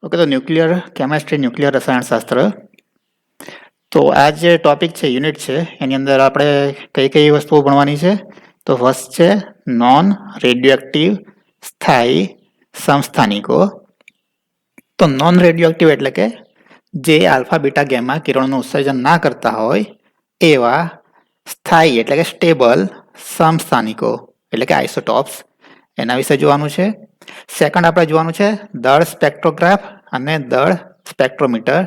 Okay, तो nuclear chemistry, nuclear रसायणशास्त्र। तो आज जे टॉपिक है यूनिट है एनी अंदर આપણે કઈ કઈ વસ્તુઓ ભણવાની છે। તો ફર્સ્ટ છે નોન રેડિયોએક્ટિવ સ્થાયી સમસ્થાનિકો। તો નોન રેડિયોએક્ટિવ એટલે કે જે આલ્ફા બીટા ગેમા કિરણોનું ઉત્સર્જન ના કરતા હોય એવા સ્થાયી એટલે કે સ્ટેબલ સમસ્થાનિકો એટલે કે આઇસોટોપ્સ એના વિશે જોવાનું છે। સેકન્ડ આપણે જોવાનું છે દળ સ્પેક્ટ્રોગ્રાફ અને દળ સ્પેક્ટ્રોમીટર।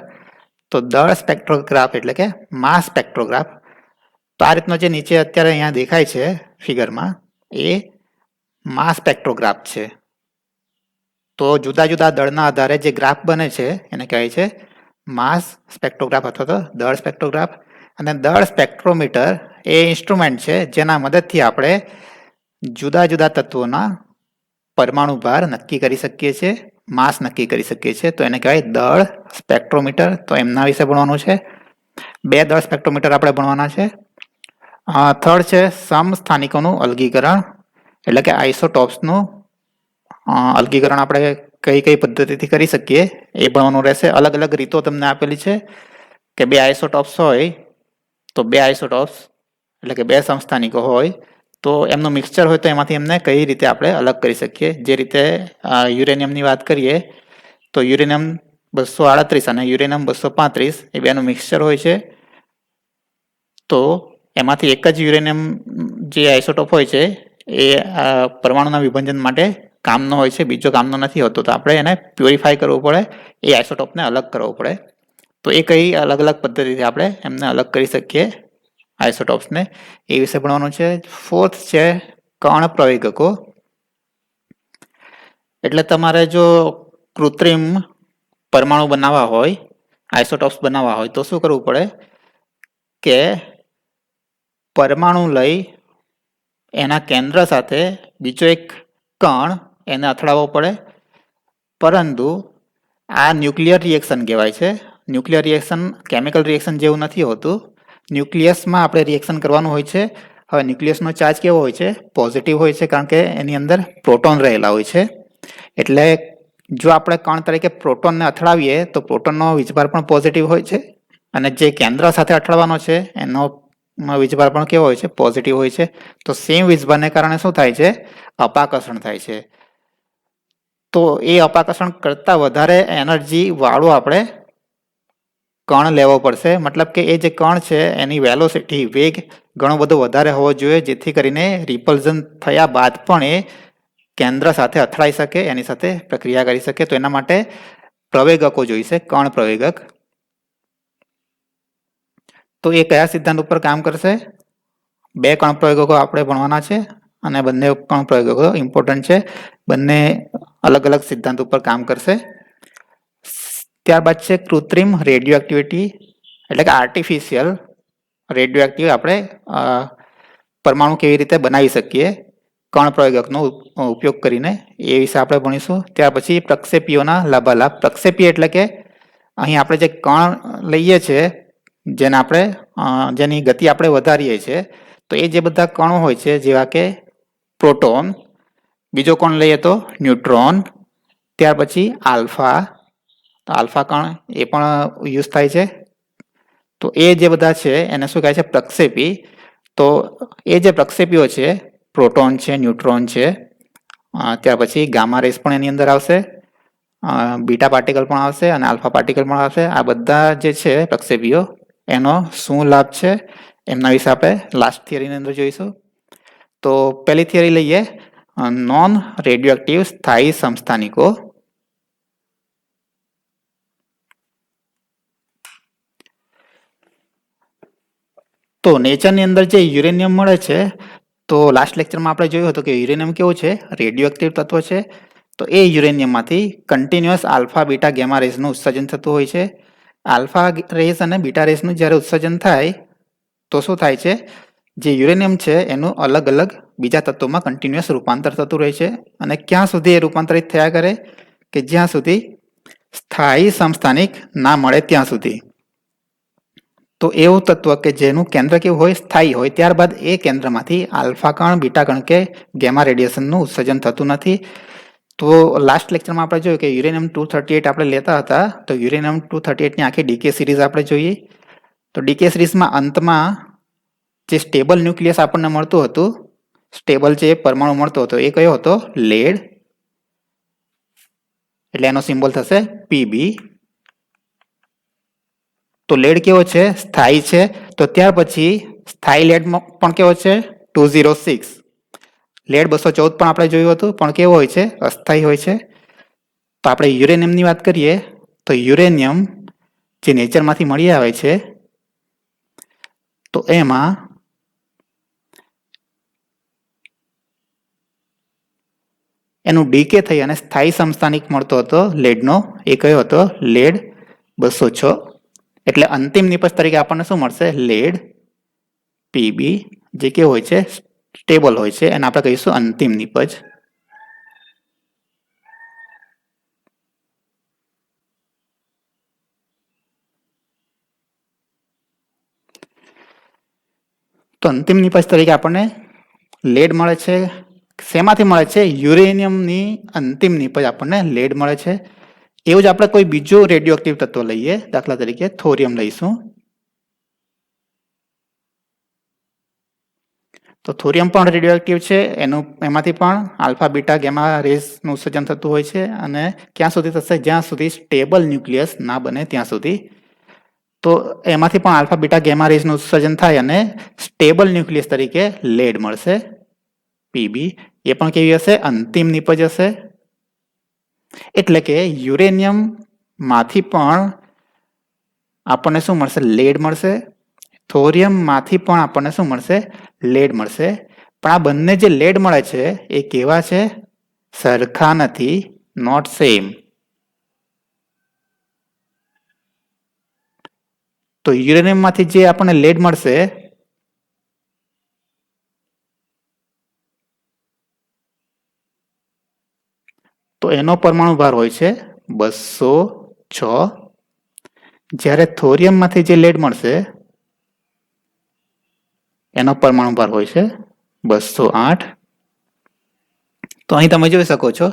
तो दड़ स्पेक्ट्रोग्राफ એટલે કે માસ સ્પેક્ટ્રોગ્રાફ। તો આ રીતનો જે નીચે અત્યારે અહીંયા દેખાય છે ફિગરમાં એ માસ સ્પેક્ટ્રોગ્રાફ છે। તો જુદા જુદા દળના આધારે જે ગ્રાફ બને છે એને કહેવાય છે માસ સ્પેક્ટ્રોગ્રાફ અથવા તો દળ સ્પેક્ટ્રોગ્રાફ। અને દળ સ્પેક્ટ્રોમીટર એ ઇન્સ્ટ્રુમેન્ટ છે જેના મદદથી આપણે જુદા જુદા તત્વોના પરમાણુ ભાર નક્કી કરી શકીએ છીએ, मास नक्की करी सके छे। तो एने कहेवाय दळ स्पेक्ट्रोमीटर। तो एमना विषे भणवानुं छे। बे दळ स्पेक्ट्रोमीटर आपणे भणवाना छे। थर्ड छे समस्थानिकोनुं अलगीकरण એટલે કે આઇસોટોપ્સનું અલગીકરણ આપણે કઈ કઈ પદ્ધતિથી કરી શકીએ એ ભણવાનું રહેશે। અલગ અલગ રીતો તમને આપેલી છે કે બે આઇસોટોપ્સ હોય તો બે આઇસોટોપ્સ એટલે કે બે સમસ્થાનિકો હોય तो एमનું મિક્સચર હોય તો એમાંથી એમને કઈ રીતે આપણે અલગ કરી શકીએ। જે રીતે યુરેનિયમની વાત કરીએ તો યુરેનિયમ 238 અને યુરેનિયમ 235 એ બેનું મિક્સચર હોય છે। તો એમાંથી એક જ યુરેનિયમ જે આઇસોટોપ હોય છે એ પરમાણુના વિભાજન માટે કામનો હોય છે, બીજો કામનો નથી હોતો। તો આપણે એને પ્યોરિફાય કરવું પડે, એ આઇસોટોપને અલગ કરવો પડે। તો એ કઈ અલગ અલગ પદ્ધતિથી આપણે એમને અલગ કરી શકીએ आइसोटॉप्स ने ए विषय भणवानुं छे। फोर्थ छे कण प्रवेगको। એટલે તમારે જો કૃત્રિમ પરમાણુ બનાવવા હોય, આઇસોટોપ્સ બનાવવા હોય તો શું કરવું પડે કે પરમાણુ લઈ એના કેન્દ્ર સાથે બીજો એક કણ એને અથડાવવો પડે। પરંતુ આ ન્યુક્લિયર રિએક્શન કહેવાય છે। ન્યુક્લિયર રિએક્શન કેમિકલ રિએક્શન જેવું નથી હોતું। न्यूक्लियस में આપણે रिएक्शन करवानुं होय छे। હવે ન્યુક્લિયસનો ચાર્જ કેવો હોય છે? પોઝિટિવ હોય છે, કારણ કે એની અંદર પ્રોટોન રહેલા હોય છે। એટલે જો આપણે કણ તરીકે પ્રોટોનને અથડાવીએ તો પ્રોટોનનો વીજભાર પણ પોઝિટિવ હોય છે અને જે કેન્દ્ર સાથે અથડાવવાનો છે એનો વીજભાર પણ કેવો હોય છે? પોઝિટિવ હોય છે। તો સેમ વીજભારને કારણે શું થાય છે? અપાકર્ષણ થાય છે। તો એ અપાકર્ષણ કરતા વધારે એનર્જી વાળો આપણે कण लेवो पड़शे। मतलब के ए जे कण छे एनी वेलोसिटी वेग घणो बधो वधारे होवो जोईए, जेथी करीने रिपल्जन थया बाद पण ए केंद्र साथे અથડાઈ શકે, एनी साथे प्रक्रिया करी सके। तो एना माटे प्रवेगको जोईशे, कण प्रवेगक। तो ए कया सिद्धांत उपर काम करशे? बे कण प्रवेगको आपणे भणवाना छे અને બંને કણ પ્રયોગકો ઇમ્પોર્ટન્ટ છે। બંને અલગ અલગ સિદ્ધાંત ઉપર કામ કરશે। ત્યારબાદ છે કૃત્રિમ રેડિયોએક્ટિવિટી એટલે કે આર્ટિફિશિયલ રેડિયોએક્ટિવ આપણે પરમાણુ કેવી રીતે બનાવી શકીએ કણ પ્રયોગકનો ઉપયોગ કરીને એ વિશે આપણે ભણીશું। ત્યાર પછી પ્રક્ષેપીઓના લાભાલાભ। પ્રક્ષેપી એટલે કે અહીં આપણે જે કણ લઈએ છીએ જેને આપણે જેની ગતિ આપણે વધારીએ છીએ તો એ જે બધા કણો હોય છે જેવા કે પ્રોટોન, બીજો કણ લઈએ તો ન્યુટ્રોન, ત્યાર પછી આલ્ફા, तो आल्फा कण ए पण यूज थाय छे। तो ए जे बधा छे एने शुं कहे छे? प्रक्षेपी। तो ए जे प्रक्षेपीओ छे प्रोटोन छे, न्यूट्रॉन छे, त्यार पछी गामा रेस पण एनी अंदर आवशे, बीटा पार्टिकल पण आवशे अने आल्फा पार्टिकल पण आवशे। आ बधा जे छे प्रक्षेपीओ एनो शुं लाभ छे एमना विશે આપણે લાસ્ટ થિયરીની અંદર જોઈશું। તો પહેલી થિયરી લઈએ નોન રેડિયોએક્ટિવ સ્થાયી સમસ્થાનિકો। तो नेचरनी अंदर जे युरेनियम मळे छे तो लास्ट लेक्चरमां आपणे जोयुं हतुं के युरेनियम केवुं छे? रेडियोएक्टिव तत्व छे। तो ए युरेनियममांथी कन्टिन्युअस आल्फा बीटा गेमा रेसनुं उत्सर्जन थतुं होय छे। आल्फा रेस अने बीटा रेसनुं ज्यारे उत्सर्जन थाय तो शुं थाय छे? जे युरेनियम छे एनुं अलग अलग बीजा तत्वोमां कन्टिन्युअस रूपांतर थतुं रहे छे अने क्यां सुधी ए रूपांतरित थया करे के ज्यां सुधी स्थायी समस्थानिक ना मळे त्यां सुधी। तो एवं तत्व के जेनु केंद्र केवुं होय? स्थायी होय। त्यारबाद ए केंद्रमांथी आल्फा कण बीटा कण के गेमा रेडिएशन नुं उत्सर्जन थतुं नथी। તો લાસ્ટ લેક્ચરમાં આપણે જોયું કે યુરેનિયમ 238 આપણે લેતા હતા, તો યુરેનિયમ 238 ની આખી ડીકે સિરીઝ આપણે જોઈએ. તો ડીકે સિરીઝમાં અંતમાં જે સ્ટેબલ ન્યુક્લિયસ આપણને મળતું હતું, સ્ટેબલ જે પરમાણુ મળતો હતો એ કયો હતો? લેડ. એટલે એનો સિમ્બોલ થશે પીબી. તો લેડ કેવો છે? સ્થાયી છે. તો ત્યાર પછી સ્થાયી લેડ પણ કેવો છે? 206. લેડ 214 પણ આપણે જોયું હતું, પણ કેવો હોય છે? અસ્થાયી હોય છે. તો આપણે યુરેનિયમની વાત કરીએ તો યુરેનિયમ જે નેચરમાંથી મળી આવે છે, તો એમાં એનું ડીકે થઈ અને સ્થાયી સમસ્થાનિક મળતો હતો લેડનો, એ કયો હતો? લેડ 206. એટલે અંતિમ નિપજ તરીકે આપણને શું મળશે? લેડ પીબી, જે કેવું હોય છે? સ્ટેબલ હોય છે, એને આપણે કહીશું અંતિમ નિપજ. તો અંતિમ નિપજ તરીકે આપણને લેડ મળે છે. શેમાંથી મળે છે? યુરેનિયમની અંતિમ નિપજ આપણને લેડ મળે છે. એવું જ આપણે કોઈ બીજું રેડિયો એક્ટિવ તત્વ લઈએ, દાખલા તરીકે થોરિયમ લઈશું. તો થોરિયમ પણ રેડિયો એક્ટિવ છે. એમાંથી પણ આલ્ફા બીટા ગેમા રેઝનું ઉત્સર્જન થતું હોય છે, અને ક્યાં સુધી થશે? જ્યાં સુધી સ્ટેબલ ન્યુક્લિયસ ના બને ત્યાં સુધી. તો એમાંથી પણ આલ્ફા બીટા ગેમા રેઝનું ઉત્સર્જન થાય અને સ્ટેબલ ન્યુક્લિયસ તરીકે લેડ મળશે પીબી. એ પણ કેવી હશે? અંતિમ નિપજ હશે. એટલે કે યુરેનિયમ માંથી પણ આપણને શું મળશે? લેડ મળશે. થોરિયમ માંથી પણ આપણને શું મળશે? લેડ મળશે. પણ આ બંને જે લેડ મળે છે એ કેવા છે? સરખા નથી, નોટ સેમ. તો યુરેનિયમ માંથી જે આપણને લેડ મળશે તો એનો પરમાણુ ભાર હોય છે 206. જ્યારે થોરિયમ માંથી જે લેડ મળશે એનો પરમાણુ ભાર હોય છે 208. તો અહીં તમે જોઈ શકો છો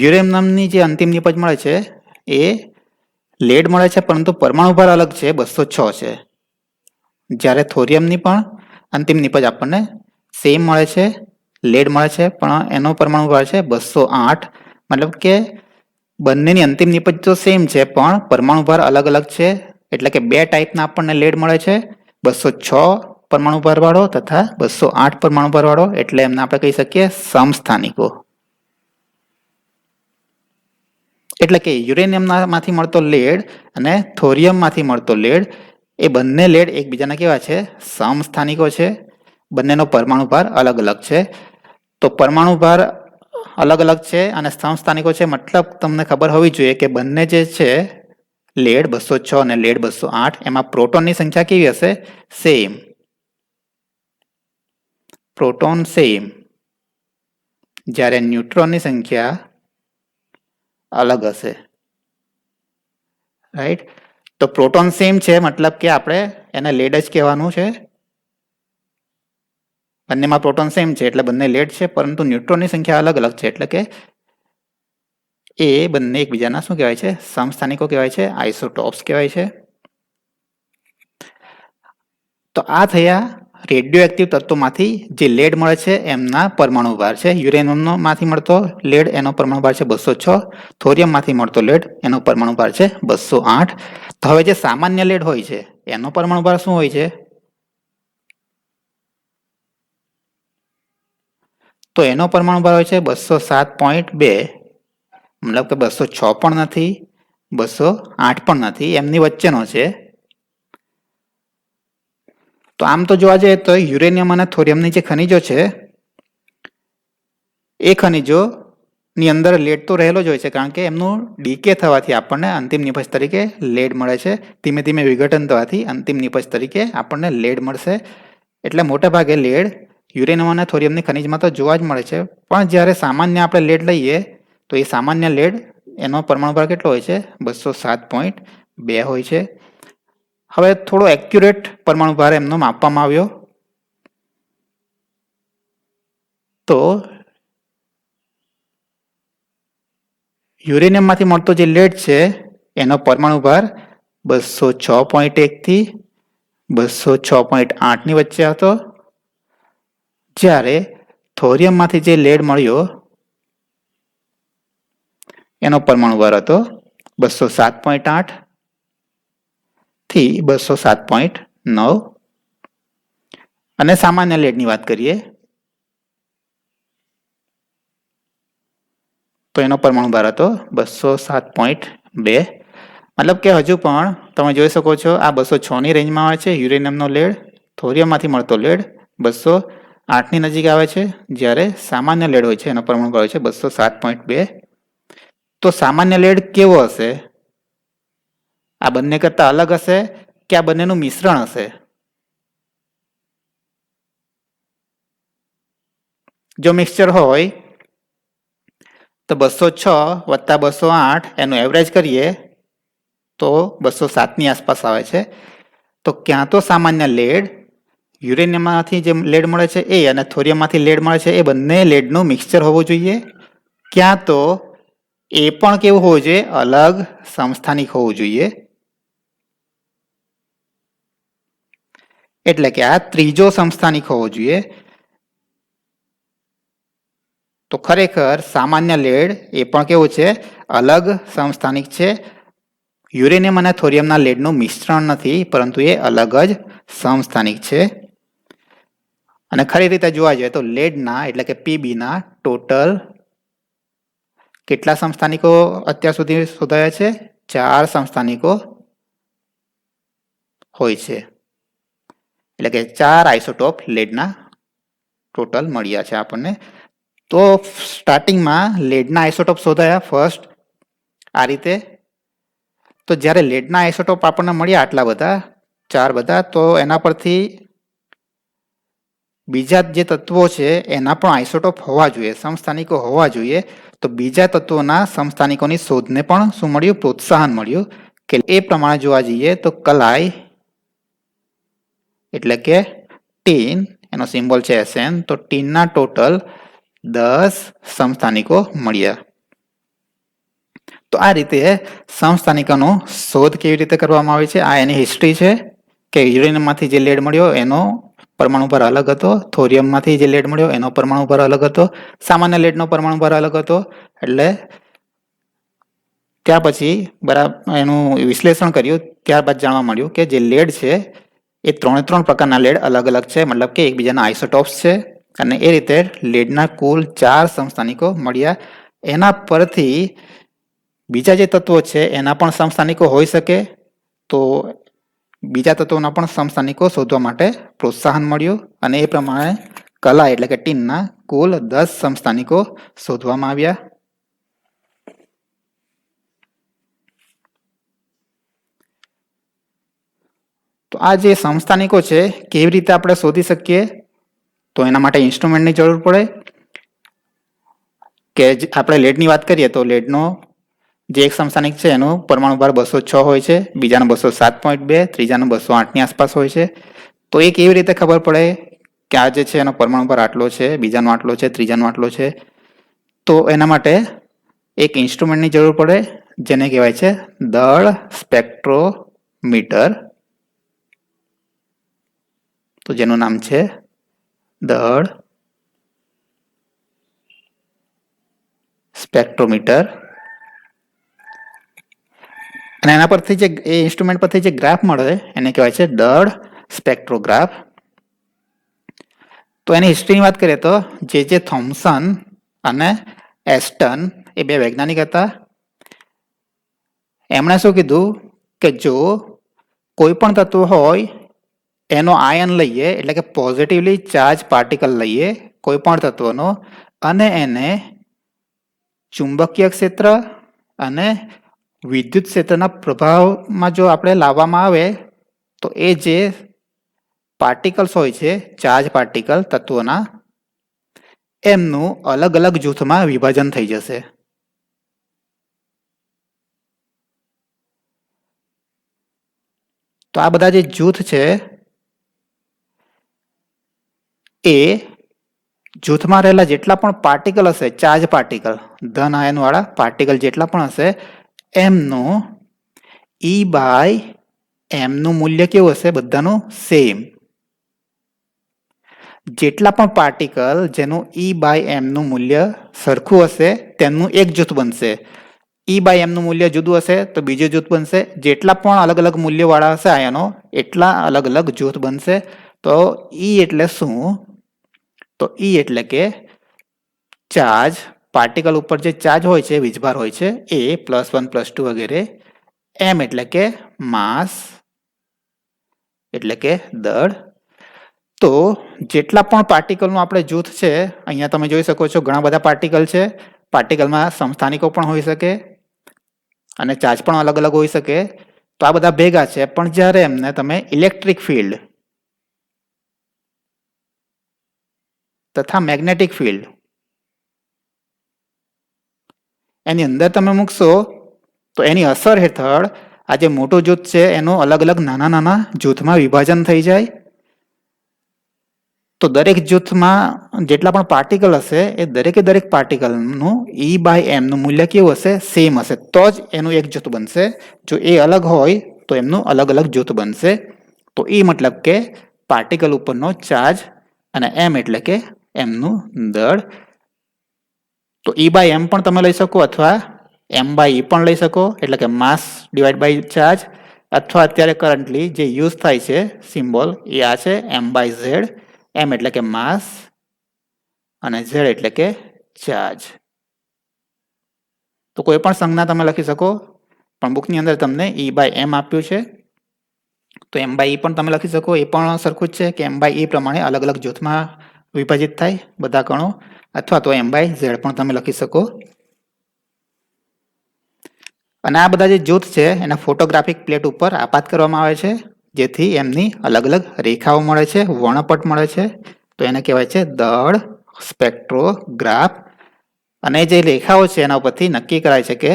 યુરેનિયમની જે અંતિમ નિપજ મળે છે એ લેડ મળે છે, પરંતુ પરમાણુ ભાર અલગ છે, 206 છે. જ્યારે થોરિયમની પણ અંતિમ નિપજ આપણને સેમ મળે છે, લેડ મળે છે, પણ એનો પરમાણુ ભાર છે 208. મતલબ કે બંનેની અંતિમ નિપજ તો સેમ છે, પણ પરમાણુ ભાર અલગ અલગ છે. એટલે કે બે ટાઈપના આપણને લેડ મળે છે, 206 પરમાણુ ભાર વાળો તથા 208 પરમાણુ ભાર વાળો. એટલે એમને આપણે કહી શકીએ સમસ્થાનિકો. એટલે કે યુરેનિયમ માંથી મળતો લેડ અને થોરિયમ માંથી મળતો લેડ, એ બંને લેડ એકબીજાના કેવા છે? સમસ્થાનિકો છે. બંનેનો પરમાણુ ભાર અલગ અલગ છે. તો પરમાણુ ભાર અલગ અલગ છે અને સમસ્થાનિકો છે, મતલબ તમને ખબર હોવી જોઈએ કે બંને જે છે લેડ 206 અને લેડ 208, એમાં પ્રોટોનની સંખ્યા કેવી હશે? સેમ. Proton same. જ્યારે ન્યુટ્રોનની સંખ્યા અલગ હશે. રાઈટ? તો પ્રોટોન સેમ છે, મતલબ કે આપણે એને લેડ જ કહેવાનું છે. બંનેમાં પ્રોટોન સેમ છે એટલે બંને લેડ છે, પરંતુ ન્યુટ્રોનની સંખ્યા અલગ અલગ છે, એટલે કે એ બંને એકબીજાના શું કહેવાય છે? સમસ્થાનિકો કહેવાય છે, આઇસોટોપ્સ કહેવાય છે. તો આ થયા રેડિયો એક્ટિવ તત્વોમાંથી જે લેડ મળે છે એમના પરમાણુ ભાર છે. યુરેનિયમ માંથી મળતો લેડ એનો પરમાણુ ભાર છે 206. થોરિયમ માંથી મળતો લેડ એનો પરમાણુ ભાર છે 208. તો હવે જે સામાન્ય લેડ હોય છે એનો પરમાણુ ભાર શું હોય છે? તો એનો પરમાણુ ભાર હોય છે 207.2. મતલબ કે 206 પણ નથી, 208 પણ નથી, એમની વચ્ચેનો છે. તો આમ તો જોવા જઈએ તો યુરેનિયમ અને થોરિયમની જે ખનિજો છે એ ખનિજો ની અંદર લેડ તો રહેલો જ હોય છે, કારણ કે એમનું ડીકે થવાથી આપણને અંતિમ નિપજ તરીકે લેડ મળે છે. ધીમે ધીમે વિઘટન થવાથી અંતિમ નિપજ તરીકે આપણને લેડ મળશે. એટલે મોટા ભાગે લેડ યુરેનિયમ અને થોરિયમની ખનિજમાં તો જોવા જ મળે છે. પણ જ્યારે સામાન્ય આપણે લેડ લઈએ તો એ સામાન્ય લેડ એનો પરમાણુ ભાર કેટલો હોય છે? 207.2 હોય છે. હવે થોડો એક્યુરેટ પરમાણુ ભાર એમનો માપવામાં આવ્યો. તો યુરેનિયમમાંથી મળતો જે લેડ છે એનો પરમાણુ ભાર 206.1 થી 206.8 ની વચ્ચે હતો, જ્યારે થોરિયમમાંથી જે લેડ મળ્યો એનો પરમાણુ ભાર હતો 207.8 થી 207.9. અને સામાન્ય લેડની વાત કરીએ તો એનો પરમાણુ ભાર હતો 207.2. મતલબ કે હજુ પણ તમે જોઈ શકો છો આ 206 ની રેન્જમાં આવે છે યુરેનિયમનો લેડ. થોરિયમમાંથી મળતો લેડ 208 ની નજીક આવે છે, જ્યારે સામાન્ય લેડ હોય છે એનો પરમાણુ ભાર હોય છે 207.2. તો સામાન્ય લેડ કેવો હશે? આ બંને કરતા અલગ હશે કે આ બંનેનું મિશ્રણ હશે? જો મિક્સચર હોય તો 206 વત્તા 208 એનું એવરેજ કરીએ તો 207 ની આસપાસ આવે છે. તો ક્યાં તો સામાન્ય લેડ, યુરેનિયમમાંથી જે લેડ મળે છે એ અને થોરિયમમાંથી લેડ મળે છે એ બંને લેડનું મિક્સચર હોવું જોઈએ, ક્યાં તો એ પણ કેવું હોવું જોઈએ? અલગ સમસ્થાનિક હોવું જોઈએ. એટલે કે આ ત્રીજો સમસ્થાનિક હોવો જોઈએ. તો ખરેખર સામાન્ય લેડ એ પણ કેવું છે? અલગ સમસ્થાનિક છે. યુરેનિયમ અને થોરિયમના લેડનું મિશ્રણ નથી, પરંતુ એ અલગ જ સમસ્થાનિક છે. અને ખરી રીતે જોવા જોઈએ તો લેડના એટલે કે પીબીના ટોટલ કેટલા સમસ્થાનિકો અત્યાર સુધી શોધાયા છે? 4 સમસ્થાનિકો હોય છે. એટલે કે 4 આઇસોટોપ લેડના ટોટલ મળ્યા છે આપણને. તો સ્ટાર્ટિંગમાં લેડના આઇસોટોપ શોધાયા ફર્સ્ટ આ રીતે. તો જ્યારે લેડના આઇસોટોપ આપણને મળ્યા આટલા બધા 4 બધા, તો એના પરથી બીજા જે તત્વો છે એના પણ આઇસોટોપ હોવા જોઈએ, સમસ્થાનિકો હોવા જોઈએ. તો બીજા તત્વોના સમસ્થાનિકોની શોધને પણ શું મળ્યું? પ્રોત્સાહન મળ્યું. કે એ પ્રમાણે જોવા જઈએ તો કલાઈ એટલે કે ટીન, એનો સિમ્બોલ છે SN, તો ટીનના ટોટલ 10 સમસ્થાનિકો મળ્યા. તો આ રીતે સમસ્થાનિકોનો શોધ કેવી રીતે કરવામાં આવી છે, આ એની હિસ્ટ્રી છે. કે યુરેનિયમમાંથી જે લેડ મળ્યો એનો પરમાણુ ભાર અલગ હતો, થોરિયમમાંથી જે લેડ મળ્યો એનો પરમાણુ ભાર અલગ હતો, સામાન્ય લેડનો પરમાણુ ભાર અલગ હતો. એટલે ત્યાર પછી બરાબર એનું વિશ્લેષણ કર્યું, ત્યારબાદ જાણવા મળ્યું કે જે લેડ છે એ 3 પ્રકારના લેડ અલગ અલગ છે, મતલબ કે એકબીજાના આઇસોટોપ્સ છે. અને એ રીતે લેડના કુલ 4 સમસ્થાનિકો મળ્યા. એના પરથી બીજા જે તત્વો છે એના પણ સમસ્થાનિકો હોઈ શકે, તો બીજા તત્વોના પણ સમસ્થાનિકો શોધવા માટે પ્રોત્સાહન મળ્યું. અને એ પ્રમાણે કલા એટલે કે ટીનના કુલ 10 સમસ્થાનિકો શોધવામાં આવ્યા. તો આ જે સમસ્થાનિકો છે કેવી રીતે આપણે શોધી શકીએ? તો એના માટે ઇન્સ્ટ્રુમેન્ટની જરૂર પડે. કે આપણે લેડની વાત કરીએ તો લેડનો જે એક સમસ્થાનિક છે એનો પરમાણુ ભાર 206 હોય છે, બીજાનો 207.2, ત્રીજાનો 208 ની આસપાસ હોય છે. તો એ કેવી રીતે ખબર પડે કે આ જે છે એનો પરમાણુ ભાર આટલો છે, બીજાનો આટલો છે, ત્રીજાનો આટલો છે? તો એના માટે એક ઇન્સ્ટ્રુમેન્ટની જરૂર પડે જેને કહેવાય છે દળ સ્પેક્ટ્રોમીટર. તો જેનું નામ છે દળ સ્પેક્ટ્રોમીટર. અને એના પરથી જે એ ઇન્સ્ટ્રુમેન્ટ પરથી જે ગ્રાફ મળે એને કહેવાય છે દળ સ્પેક્ટ્રોગ્રાફ. તો એની હિસ્ટ્રીની વાત કરીએ તો જે થોમ્સન અને એસ્ટન એ 2 વૈજ્ઞાનિક હતા. એમણે શું કીધું કે જો કોઈ પણ તત્વ હોય એનો આયન લઈએ, એટલે કે પોઝિટિવલી ચાર્જ પાર્ટિકલ લઈએ કોઈ પણ તત્વનો, અને એને ચુંબકીય ક્ષેત્ર અને વિદ્યુત ક્ષેત્રના પ્રભાવમાં જો આપણે લાવવામાં આવે તો એ જે પાર્ટિકલ્સ હોય છે, ચાર્જ પાર્ટિકલ તત્વોના, એમનું અલગ અલગ જૂથમાં વિભાજન થઈ જશે. તો આ બધા જે જૂથ છે એ જૂથમાં રહેલા જેટલા પણ પાર્ટિકલ હશે, ચાર્જ પાર્ટિકલ, ધન આયન વાળા પાર્ટિકલ જેટલા પણ હશે, એમનું E બાય એમનું મૂલ્ય કેવું હશે? બધાનું સેમ. જેટલા પણ પાર્ટિકલ જેનું E બાય એમનું મૂલ્ય સરખું હશે તેમનું એક જૂથ બનશે. E બાય એમનું મૂલ્ય જુદું હશે તો બીજું જૂથ બનશે. જેટલા પણ અલગ અલગ મૂલ્યવાળા હશે આયનો એટલા અલગ અલગ જૂથ બનશે. તો E એટલે શું? તો E એટલે કે ચાર્જ, પાર્ટિકલ ઉપર જે ચાર્જ હોય છે, વીજભાર હોય છે, એ +1 +2 વગેરે. M એટલે કે માસ એટલે કે દળ. તો જેટલા પણ પાર્ટિકલનું આપણે જૂથ છે, અહીંયા તમે જોઈ શકો છો ઘણા બધા પાર્ટિકલ છે. પાર્ટિકલમાં સમસ્થાનિકો પણ હોઈ શકે અને ચાર્જ પણ અલગ અલગ હોઈ શકે. તો આ બધા ભેગા છે, પણ જ્યારે એમને તમે ઇલેક્ટ્રિક ફિલ્ડ તથા મેગ્નેટિક ફિલ્ડ એની અંદર તમે મૂકશો તો એની અસર હેઠળ આ જે મોટું જૂથ છે એનું અલગ અલગ નાના નાના જૂથમાં વિભાજન થઈ જાય. તો દરેક જૂથમાં જેટલા પણ પાર્ટિકલ હશે એ દરેક પાર્ટિકલનું E બાય એમનું મૂલ્ય કેવું હશે? સેમ હશે. તો જ એનું એક જૂથ બનશે. જો એ અલગ હોય તો એમનું અલગ અલગ જૂથ બનશે. તો E મતલબ કે પાર્ટિકલ ઉપરનો ચાર્જ અને M એટલે કે એમનું દળ. તો E બાય એમ પણ તમે લઈ શકો અથવા M બાય E પણ લઈ શકો, એટલે કે માસ ડિવાઈડ બાય ચાર્જ. અથવા અત્યારે કરન્ટલી જે યુઝ થાય છે સિમ્બોલ એ આ છે, M બાય Z. M એટલે કે માસ અને Z એટલે કે ચાર્જ. તો કોઈ પણ સંજ્ઞા તમે લખી શકો, પણ બુકની અંદર તમને E બાય M આપ્યું છે તો M બાય E પણ તમે લખી શકો. એ પણ સરખું જ છે કે M બાય E પ્રમાણે અલગ અલગ જૂથમાં વિભાજિત થાય બધા કણો. અથવા તો M બાય Z પણ તમે લખી શકો. અને આ બધા જે જૂથ છે એના ફોટોગ્રાફિક પ્લેટ ઉપર આપાત કરવામાં આવે છે, જેથી એમની અલગ અલગ રેખાઓ મળે છે, વર્ણપટ મળે છે. તો એને કહેવાય છે દળ, સ્પેક્ટ્રોગ્રાફ. અને જે રેખાઓ છે એના ઉપરથી નક્કી કરાય છે કે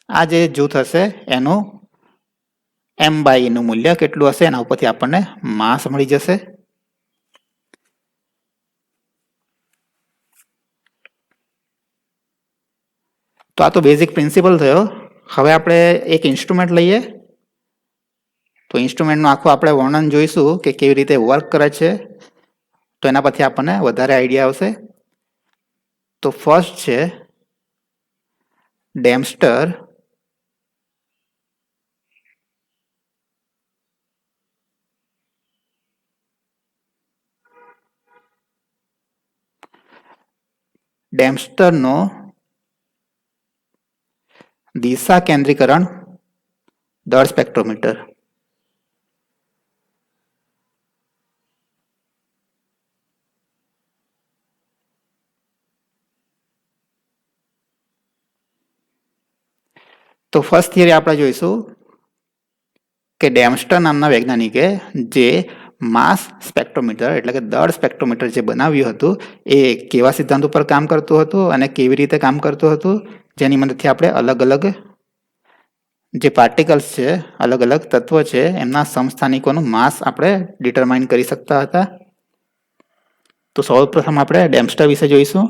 આ જે જૂથ હશે એનું M બાય નું મૂલ્ય કેટલું હશે. એના ઉપરથી આપણને માસ મળી જશે. તો આ તો બેઝિક પ્રિન્સિપલ થયો. હવે આપણે એક ઇન્સ્ટ્રુમેન્ટ લઈએ તો ઇન્સ્ટ્રુમેન્ટનું આખું આપણે વર્ણન જોઈશું કે કેવી રીતે વર્ક કરે છે. તો એના પરથી આપણને વધારે આઈડિયા આવશે. તો ફર્સ્ટ છે ડેમ્સ્ટર. ડેમ્સ્ટરનો દિશા કેન્દ્રીકરણ દળ સ્પેક્ટ્રોમીટર. તો ફર્સ્ટ થિયરી આપણે જોઈશું કે ડેમ્સ્ટર નામના વૈજ્ઞાનિકે જે માસ સ્પેક્ટ્રોમીટર એટલે કે દળ સ્પેક્ટ્રોમીટર જે બનાવ્યું હતું એ કેવા સિદ્ધાંત ઉપર કામ કરતું હતું અને કેવી રીતે કામ કરતું હતું, જેની મદદથી આપણે અલગ અલગ જે પાર્ટિકલ્સ છે, અલગ અલગ તત્વો છે, એમના સમસ્થાનિકોનું માસ આપણે ડિટરમાઇન કરી શકતા હતા. તો સૌપ્રથમ આપણે ડેમ્સ્ટર વિશે જોઈશું.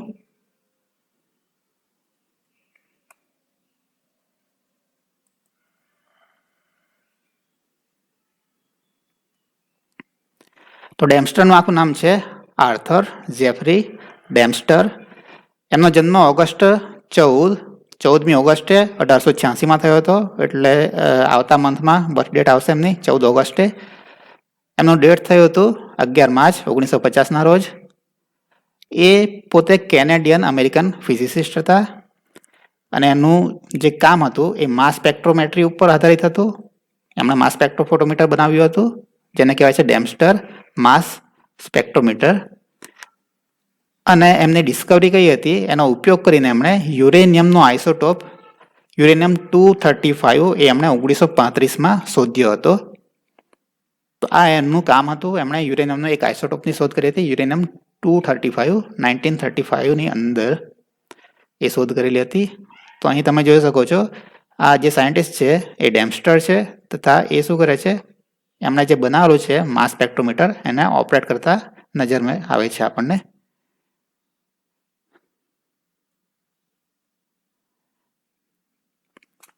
તો ડેમ્સ્ટરનું આખું નામ છે આર્થર જેફરી ડેમ્સ્ટર. એમનો જન્મ ઓગસ્ટ 14મી ઓગસ્ટે 1886માં થયો હતો. એટલે આવતા મંથમાં બર્થ ડેટ આવશે એમની 14 ઓગસ્ટે. એમનું ડેથ થયું હતું 11 માર્ચ 1950ના રોજ. એ પોતે કેનેડિયન અમેરિકન ફિઝિસિસ્ટ હતા અને એમનું જે કામ હતું એ માસ સ્પેક્ટ્રોમેટ્રી ઉપર આધારિત હતું. એમણે માસ સ્પેક્ટ્રોફોટોમીટર બનાવ્યું હતું જેને કહેવાય છે ડેમ્સ્ટર માસ સ્પેક્ટ્રોમીટર. અને એમની ડિસ્કવરી કઈ હતી? એનો ઉપયોગ કરીને એમણે યુરેનિયમનો આઇસોટોપ યુરેનિયમ 235 એ એમણે 1935માં શોધ્યો હતો. તો આ એમનું કામ હતું. એમણે યુરેનિયમનો એક આઇસોટોપની શોધ કરી હતી, યુરેનિયમ 235 1935ની અંદર એ શોધ કરેલી હતી. તો અહીં તમે જોઈ શકો છો આ જે સાયન્ટિસ્ટ છે એ ડેમ્સ્ટર છે તથા એ શું કરે છે, એમણે જે બનાવેલું છે માસ સ્પેક્ટ્રોમીટર એને ઓપરેટ કરતા નજરમાં આવે છે આપણને.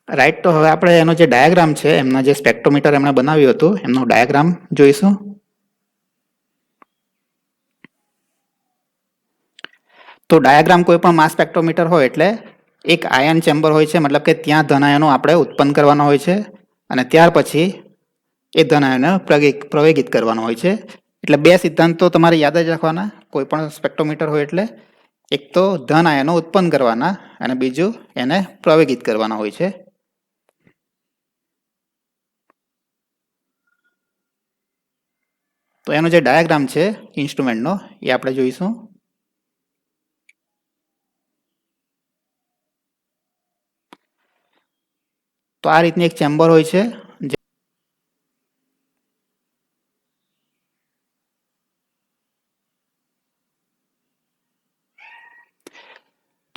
રાઈટ. તો હવે આપણે એનો જે ડાયાગ્રામ છે, એમના જે સ્પેક્ટ્રોમીટર એમણે બનાવ્યું હતું એમનો ડાયાગ્રામ જોઈશું. તો ડાયાગ્રામ કોઈ પણ માસ સ્પેક્ટ્રોમીટર હોય એટલે એક આયન ચેમ્બર હોય છે, મતલબ કે ત્યાં ધન આયનો આપણે ઉત્પન્ન કરવાનો હોય છે અને ત્યાર પછી એ ધન આયનો પ્રવેગિત કરવાનો હોય છે. એટલે બે સિદ્ધાંતો તમારે યાદ જ રાખવાના કોઈ પણ સ્પેક્ટ્રોમીટર હોય એટલે. એક તો ધન આયનો ઉત્પન્ન કરવાના અને બીજું એને પ્રવેગિત કરવાના હોય છે. તો એનો જે ડાયાગ્રામ છે ઇન્સ્ટ્રુમેન્ટનો એ આપણે જોઈશું. તો આ રીતની એક ચેમ્બર હોય છે.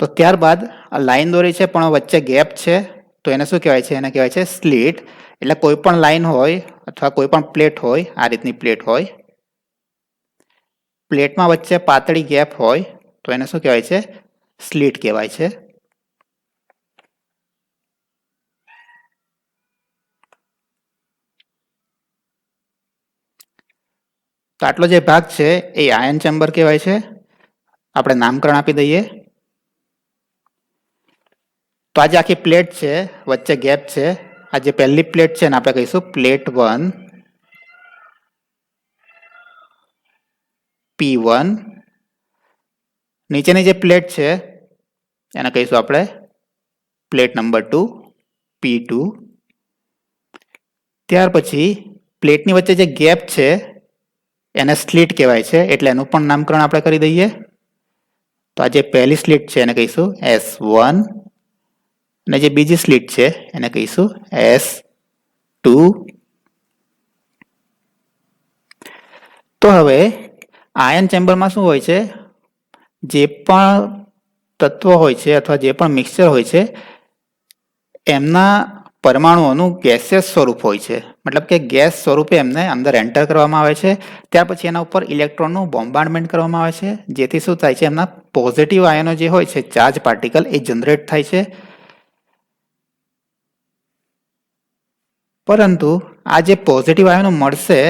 તો ત્યારબાદ આ લાઈન દોરી છે પણ વચ્ચે ગેપ છે, તો એને શું કહેવાય છે? એને કહેવાય છે સ્લિટ. એટલે કોઈ પણ લાઈન હોય અથવા કોઈ પણ પ્લેટ હોય, આ રીતની પ્લેટ હોય, પ્લેટમાં વચ્ચે પાતળી ગેપ હોય તો એને શું કહેવાય છે? સ્લિટ કહેવાય છે. તો આટલો જે ભાગ છે એ આયન ચેમ્બર કહેવાય છે. આપણે નામકરણ આપી દઈએ. તો આજે આખી પ્લેટ છે, વચ્ચે ગેપ છે. આ જે પહેલી પ્લેટ છે ને આપણે કહીશું પ્લેટ 1 P1. નીચેની જે પ્લેટ છે એને કહીશું આપણે પ્લેટ નંબર 2 P2. ત્યાર પછી પ્લેટની વચ્ચે જે ગેપ છે એને સ્લિટ કહેવાય છે, એટલે એનું પણ નામકરણ આપણે કરી દઈએ. તો આ જે પહેલી સ્લિટ છે એને કહીશું S1 અને જે બીજી સ્લિટ છે એને કહીશું S2. તો હવે આયન ચેમ્બરમાં શું હોય છે? જે પણ તત્વો હોય છે અથવા જે પણ મિક્સચર હોય છે એમના પરમાણુઓનું ગેસિયસ સ્વરૂપ હોય છે, મતલબ કે ગેસ સ્વરૂપે એમને અંદર એન્ટર કરવામાં આવે છે. ત્યાર પછી એના ઉપર ઇલેક્ટ્રોનનું બોમ્બાર્ડમેન્ટ કરવામાં આવે છે, જેથી શું થાય છે? એમના પોઝિટિવ આયનો જે હોય છે, ચાર્જ પાર્ટિકલ, એ જનરેટ થાય છે. પરંતુ આ જે પોઝિટિવ આયનો મળશે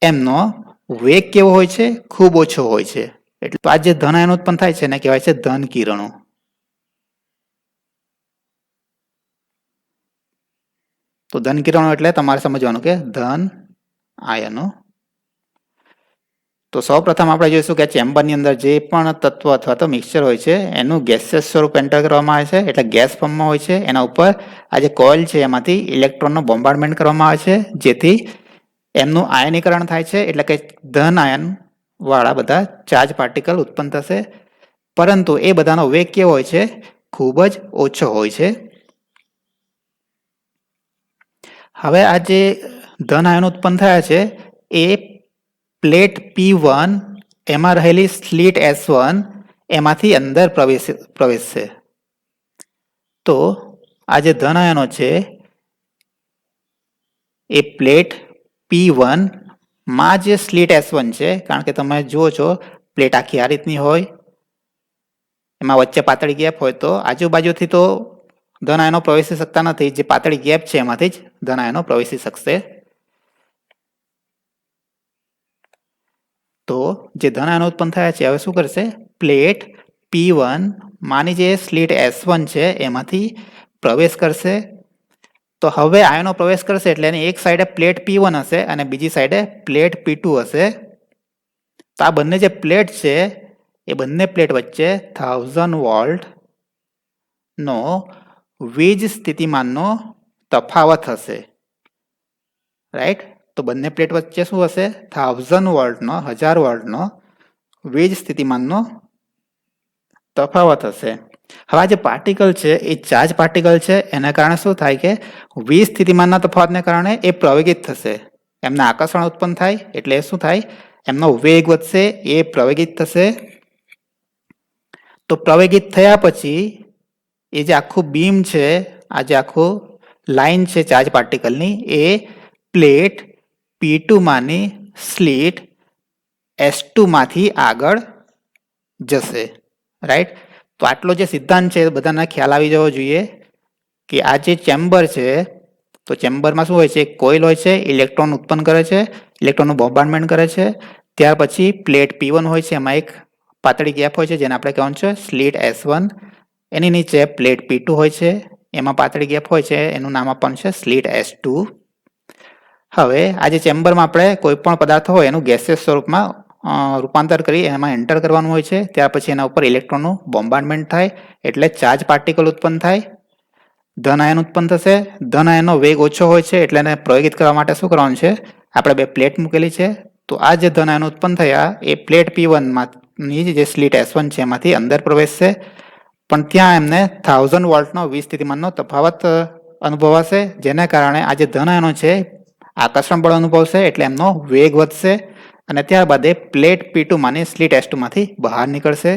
એમનો વેગ કેવો હોય છે? ખૂબ ઓછો હોય છે. એટલે આ જે ધન આયન ઉત્પન્ન થાય છે એને કહેવાય છે ધન કિરણો. તો ધન કિરણો એટલે તમારે સમજવાનું કે ધન આયનો. તો સૌપ્રથમ આપણે જોઈશું કે ચેમ્બરની અંદર જે પણ તત્વ અથવા તો મિક્સચર હોય છે એનું ગેસિયસ સ્વરૂપ એન્ટર કરવામાં આવે છે, એટલે ગેસ ફોર્મમાં હોય છે. એના ઉપર આ જે કોઇલ છે એમાંથી ઇલેક્ટ્રોનનો બોમ્બાર્ડમેન્ટ કરવામાં આવે છે, જેથી એમનું આયનીકરણ થાય છે, એટલે કે ધન આયન વાળા બધા ચાર્જ પાર્ટિકલ ઉત્પન્ન થશે. પરંતુ એ બધાનો વેગ કેવો હોય છે? ખૂબ જ ઓછો હોય છે. હવે આ જે ધન આયન ઉત્પન્ન થયા છે એ પ્લેટ P1 એમાં રહેલી સ્લિટ S1 એમાંથી અંદર પ્રવેશશે. તો આ જે ધન આયનો છે એ પ્લેટ P1 માં જે સ્લિટ S1 છે, કારણ કે તમે જુઓ છો પ્લેટ આખી આ રીતની હોય, એમાં વચ્ચે પાતળી ગેપ હોય, તો આજુબાજુથી તો ધન આયનો પ્રવેશી શકતા નથી. જે પાતળી ગેપ છે એમાંથી જ ધન આયનો પ્રવેશી શકશે. તો જે ધન આયનો ઉત્પન્ન થયા છે હવે શું કરશે? પ્લેટ P1 માની જે સ્લિટ S1 છે એમાંથી પ્રવેશ કરશે. તો હવે આયનો પ્રવેશ કરશે એટલે એની એક સાઈડે પ્લેટ P1 હશે અને બીજી સાઈડે પ્લેટ P2 હશે. તો આ બંને જે પ્લેટ છે એ બંને પ્લેટ વચ્ચે 1000 વોલ્ટ નો વીજ સ્થિતિમાનનો તફાવત હશે. રાઈટ. તો બંને પ્લેટ વચ્ચે શું હશે? 1000 વોલ્ટનો, 1000 વોલ્ટનો વીજ સ્થિતિમાનનો તફાવત હશે. હવે આ જે પાર્ટિકલ છે એ ચાર્જ પાર્ટિકલ છે, એના કારણે શું થાય કે વીજ સ્થિતિમાનના તફાવતને કારણે એ પ્રવેગિત થશે. એમને આકર્ષણ ઉત્પન્ન થાય એટલે શું થાય? એમનો વેગ વધશે, એ પ્રવેગિત થશે. તો પ્રવેગિત થયા પછી એ જે આખું બીમ છે, આ જે આખું લાઈન છે ચાર્જ પાર્ટિકલની, એ પ્લેટ P2 માંની સ્લિટ S2 માંથી આગળ જશે. રાઈટ. તો આટલો જે સિદ્ધાંત છે બધાને ખ્યાલ આવી જવો જોઈએ કે આ જે ચેમ્બર છે, તો ચેમ્બરમાં શું હોય છે, કોઇલ હોય છે, ઇલેક્ટ્રોન ઉત્પન્ન કરે છે, ઇલેક્ટ્રોનનું બોમ્બાર્ડમેન્ટ કરે છે. ત્યાર પછી પ્લેટ P1 હોય છે, એમાં એક પાતળી ગેપ હોય છે જેને આપણે કહેવાનું છે સ્લિટ S1. એની નીચે પ્લેટ P2 હોય છે, એમાં પાતળી ગેપ હોય છે, એનું નામ આપવાનું છે સ્લિટ S2. હવે આ જે ચેમ્બરમાં આપણે કોઈ પણ પદાર્થ હોય એનું ગેસિયસ સ્વરૂપમાં રૂપાંતર કરી એમાં એન્ટર કરવાનું હોય છે. ત્યાર પછી એના ઉપર ઇલેક્ટ્રોનનું બોમ્બાર્ડમેન્ટ થાય એટલે ચાર્જ પાર્ટિકલ ઉત્પન્ન થાય, ધન આયન ઉત્પન્ન થશે. ધન આયનનો વેગ ઓછો હોય છે એટલે એને પ્રયોગિત કરવા માટે શું કરવાનું છે, આપણે બે પ્લેટ મૂકેલી છે, તો આ જે ધન આયન ઉત્પન્ન થયા એ પ્લેટ P1 ની જે સ્લિટ S1 છે એમાંથી અંદર પ્રવેશશે, પણ ત્યાં એમને 1000 વોલ્ટનો વીજ સ્થિતિમાનનો તફાવત અનુભવાશે, જેના કારણે આ જે ધન આયનો છે આકર્ષણ બળ અનુભવશે એટલે એમનો વેગ વધશે અને ત્યારબાદ એ પ્લેટ P2 માની સ્લિટ S2 માંથી બહાર નીકળશે.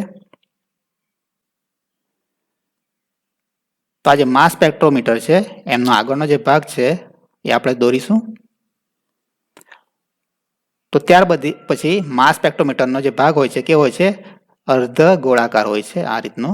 તો આ જે માસ સ્પેક્ટ્રોમીટર છે એમનો આગળનો જે ભાગ છે એ આપણે દોરીશું. તો ત્યારબાદ પછી માસ સ્પેક્ટ્રોમીટરનો જે ભાગ હોય છે કેવો હોય છે, અર્ધ ગોળાકાર હોય છે આ રીતનો.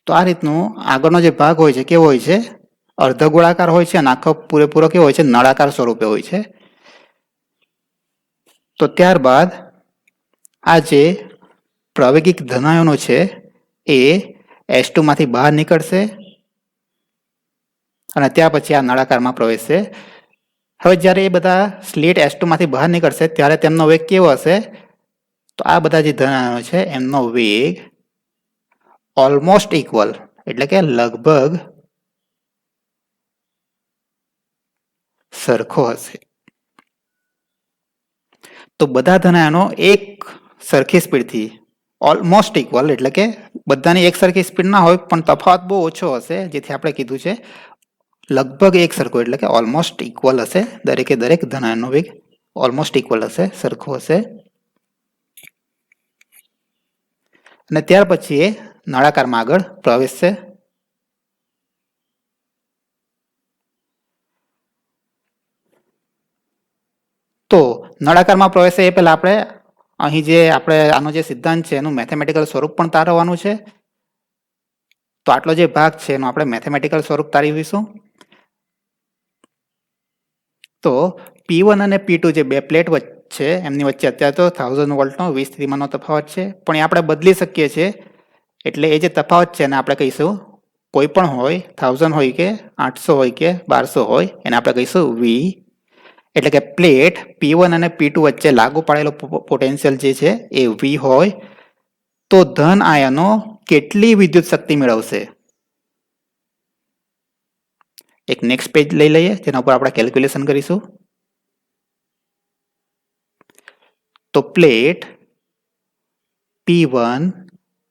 તો આ રીતનું આગળનો જે ભાગ હોય છે કેવો હોય છે, અર્ધ ગોળાકાર હોય છે અને આખો પૂરેપૂરો કેવો હોય છે, નળાકાર સ્વરૂપે હોય છે. તો ત્યારબાદ આ જે પ્રાયોગિક ધનાયનો છે એ S2 માંથી બહાર નીકળશે અને ત્યાર પછી આ નળાકારમાં પ્રવેશશે. હવે જ્યારે એ બધા સ્લિટ S2 માંથી બહાર નીકળશે ત્યારે તેમનો વેગ કેવો હશે, તો આ બધા જે ધનાયનો છે એમનો વેગ ઓલમોસ્ટ ઇક્વલ એટલે કે લગભગ સરખો હશે. તો બધા ધનાયનો એક સરખી સ્પીડથી ઓલમોસ્ટ ઇક્વલ એટલે કે બધાની એક સરખી સ્પીડ ના હોય પણ તફાવત બહુ ઓછો હશે, જેથી આપણે કીધું છે લગભગ એક સરખો એટલે કે ઓલમોસ્ટ ઇક્વલ હશે. દરેકે દરેક ધનાયનનો વેગ ઓલમોસ્ટ ઇક્વલ હશે, સરખો હશે. અને ત્યાર પછી એ નળાકારમાં આગળ પ્રવેશશે. તો નળાકારમાં પ્રવેશે એ પહેલા આપણે અહીં જે આપણે આનો જે સિદ્ધાંત છે એનું મેથેમેટિકલ સ્વરૂપ પણ તારવવાનું છે. તો આટલો જે ભાગ છે એનું આપણે મેથેમેટિકલ સ્વરૂપ તારવીશું. તો P1 અને P2 જે બે પ્લેટ છે એમની વચ્ચે અત્યારે તો 1000 વોલ્ટનો વીજ સ્થિતિમાનનો તફાવત છે, પણ એ આપણે બદલી શકીએ છીએ. એટલે એ જે તફાવત છે એને આપણે કહીશું કોઈ પણ હોય, 1000 હોય કે 800 હોય કે 1200 હોય, એને આપણે કહીશું V. એટલે કે પ્લેટ P1 અને P2 વચ્ચે લાગુ પાડેલો પોટેન્શિયલ જે છે એ V હોય તો ધન આયનો કેટલી વિદ્યુત શક્તિ મેળવશે. એક નેક્સ્ટ પેજ લઈ લઈએ જેના ઉપર આપણે કેલ્ક્યુલેશન કરીશું. તો પ્લેટ P1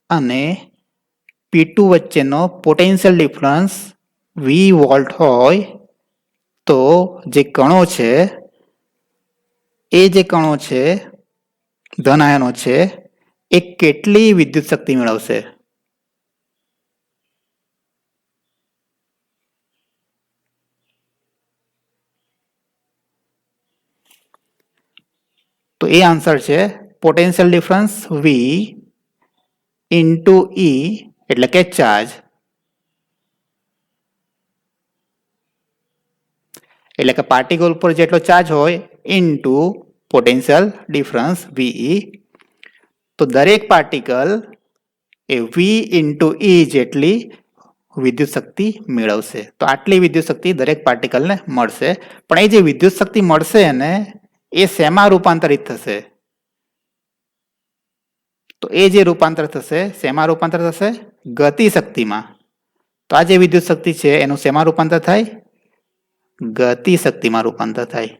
અને P2 વચ્ચેનો પોટેન્શિયલ ડિફરન્સ V વોલ્ટ હોય તો જે કણો છે એ જે કણો છે ધન આયનો છે એ કેટલી વિદ્યુત શક્તિ મેળવશે. તો એ આન્સર છે potential difference V into E એટલે કે ચાર્જ. એટલે કે પાર્ટિકલ ઉપર જેટલો ચાર્જ હોય ઇન્ટુ પોટેન્શિયલ ડિફરન્સ VE. તો દરેક પાર્ટિકલ એ V ઇન્ટુ E જેટલી વિદ્યુત શક્તિ મેળવશે. તો આટલી વિદ્યુત શક્તિ દરેક પાર્ટિકલને મળશે. પણ એ જે વિદ્યુત શક્તિ મળશે એને એ શેમાં રૂપાંતરિત થશે, તો એ જે રૂપાંતર થશે શેમાં રૂપાંતર થશે, ગતિ શક્તિમાં. તો આ જે વિદ્યુત શક્તિ છે એનું શેમાં રૂપાંતર થાય, ગતિશક્તિમાં રૂપાંતર થાય.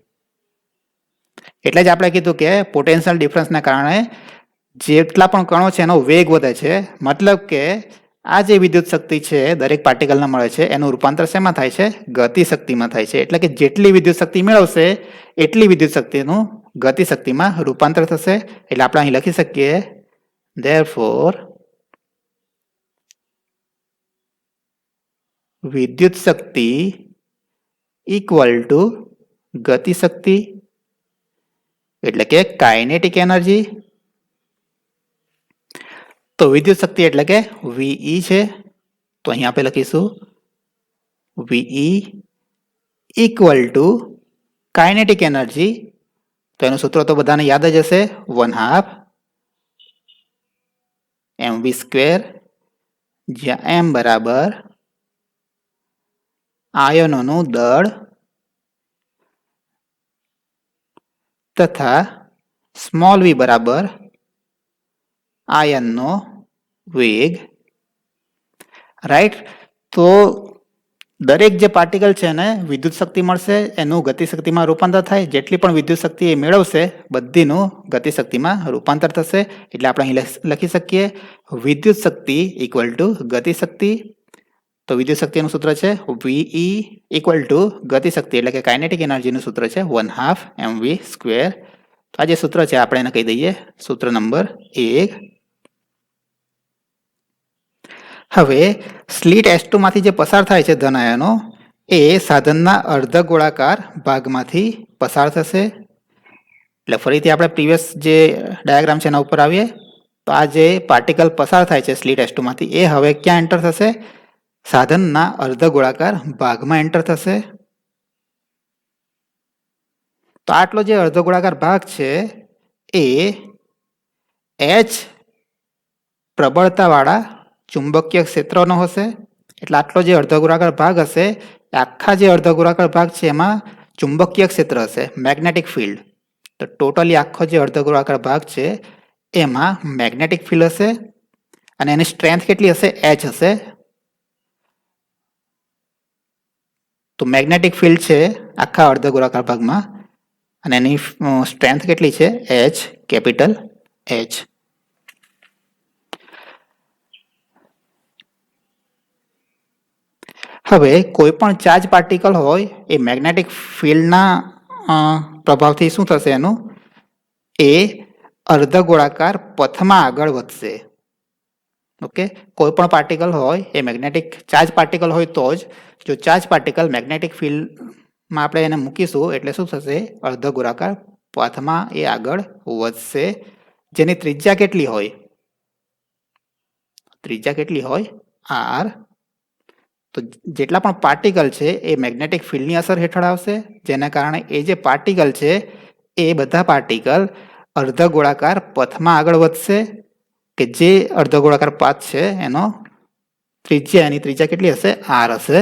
એટલે જ આપણે કીધું કે પોટેન્શિયલ ડિફરન્સના કારણે જેટલા પણ કણો છે એનો વેગ વધે છે. મતલબ કે આ જે વિદ્યુત શક્તિ છે દરેક પાર્ટિકલને મળે છે એનું રૂપાંતર શેમાં થાય છે? ગતિશક્તિમાં થાય છે. એટલે કે જેટલી વિદ્યુત શક્તિ મેળવશે એટલી વિદ્યુત શક્તિનું ગતિશક્તિમાં રૂપાંતર થશે. એટલે આપણે અહીં લખી શકીએ therefore વિદ્યુત શક્તિ ઇક્વલ ટુ ગતિશક્તિ એટલે કે કાઇનેટિક એનર્જી. તો વિદ્યુત શક્તિ એટલે કે VE છે. તો અહીં આપણે લખીશું VE equal to kinetic energy. તો એનું સૂત્ર તો બધાને યાદ જ હશે, 1/2 mv², જ્યાં m બરાબર આયનોનું દળ તથા સ્મોલ v બરાબર આયનનો વેગ. રાઈટ. તો દરેક જે પાર્ટિકલ છે એને વિદ્યુત શક્તિ મળશે, એનું ગતિશક્તિમાં રૂપાંતર થાય. જેટલી પણ વિદ્યુત શક્તિ એ મેળવશે બધીનું ગતિશક્તિમાં રૂપાંતર થશે. એટલે આપણે અહીં લખી શકીએ વિદ્યુત શક્તિ ઇક્વલ ટુ ગતિશક્તિ. તો વિદ્યુત શક્તિનું સૂત્ર છે VE ઇક્વલ ટુ ગતિશક્તિ એટલે કે કાઇનેટિક એનર્જીનું સૂત્ર છે 1/2 mv². તો આ જે સૂત્ર છે આપણે એને કહી દઈએ સૂત્ર નંબર 1. હવે સ્લિટ S2 માંથી જે પસાર થાય છે ધન આયનો એ સાધનના અર્ધગોળાકાર ભાગમાંથી પસાર થશે. એટલે ફરીથી આપણે પ્રીવિયસ જે ડાયાગ્રામ છે એના ઉપર આવીએ તો આ જે પાર્ટિકલ પસાર થાય છે સ્લિટ S2 માંથી એ હવે ક્યાં એન્ટર થશે? સાધનના અર્ધગોળાકાર ભાગમાં એન્ટર થશે. તો આટલો જે અર્ધગોળાકાર ભાગ છે એ H પ્રબળતાવાળા ચુંબકીય ક્ષેત્રનો હશે. એટલે આટલો જે અર્ધગોળાકાર ભાગ હશે આખા જે અર્ધગોળાકાર ભાગ છે એમાં ચુંબકીય ક્ષેત્ર હશે, મેગ્નેટિક ફિલ્ડ. તો ટોટલી આખો જે અર્ધગોળાકાર ભાગ છે એમાં મેગ્નેટિક ફિલ્ડ હશે અને એની સ્ટ્રેન્થ કેટલી હશે? H હશે. તો મેગ્નેટિક ફિલ્ડ છે આખા અર્ધગોળાકાર ભાગમાં અને એની સ્ટ્રેન્થ કેટલી છે? H, capital H. હવે કોઈ પણ ચાર્જ પાર્ટિકલ હોય એ મેગ્નેટિક ફિલ્ડના પ્રભાવથી શું થશે? એનું એ અર્ધગોળાકાર પથમાં આગળ વધશે. ઓકે. કોઈ પણ પાર્ટિકલ હોય એ મેગ્નેટિક ચાર્જ પાર્ટિકલ હોય તો જ. જો ચાર્જ પાર્ટિકલ મેગ્નેટિક ફિલ્ડમાં આપણે એને મૂકીશું એટલે શું થશે? અર્ધગોળાકાર પથમાં એ આગળ વધશે. જેની ત્રિજ્યા કેટલી હોય? ત્રિજ્યા કેટલી હોય? R. તો જેટલા પણ પાર્ટિકલ છે એ મેગ્નેટિક ફિલ્ડની અસર હેઠળ આવશે, જેના કારણે એ જે પાર્ટિકલ છે એ બધા પાર્ટિકલ અર્ધગોળાકાર પથમાં આગળ વધશે કે જે અર્ધગોળાકાર પાથ છે એનો એની ત્રિજ્યા કેટલી હશે? R હશે.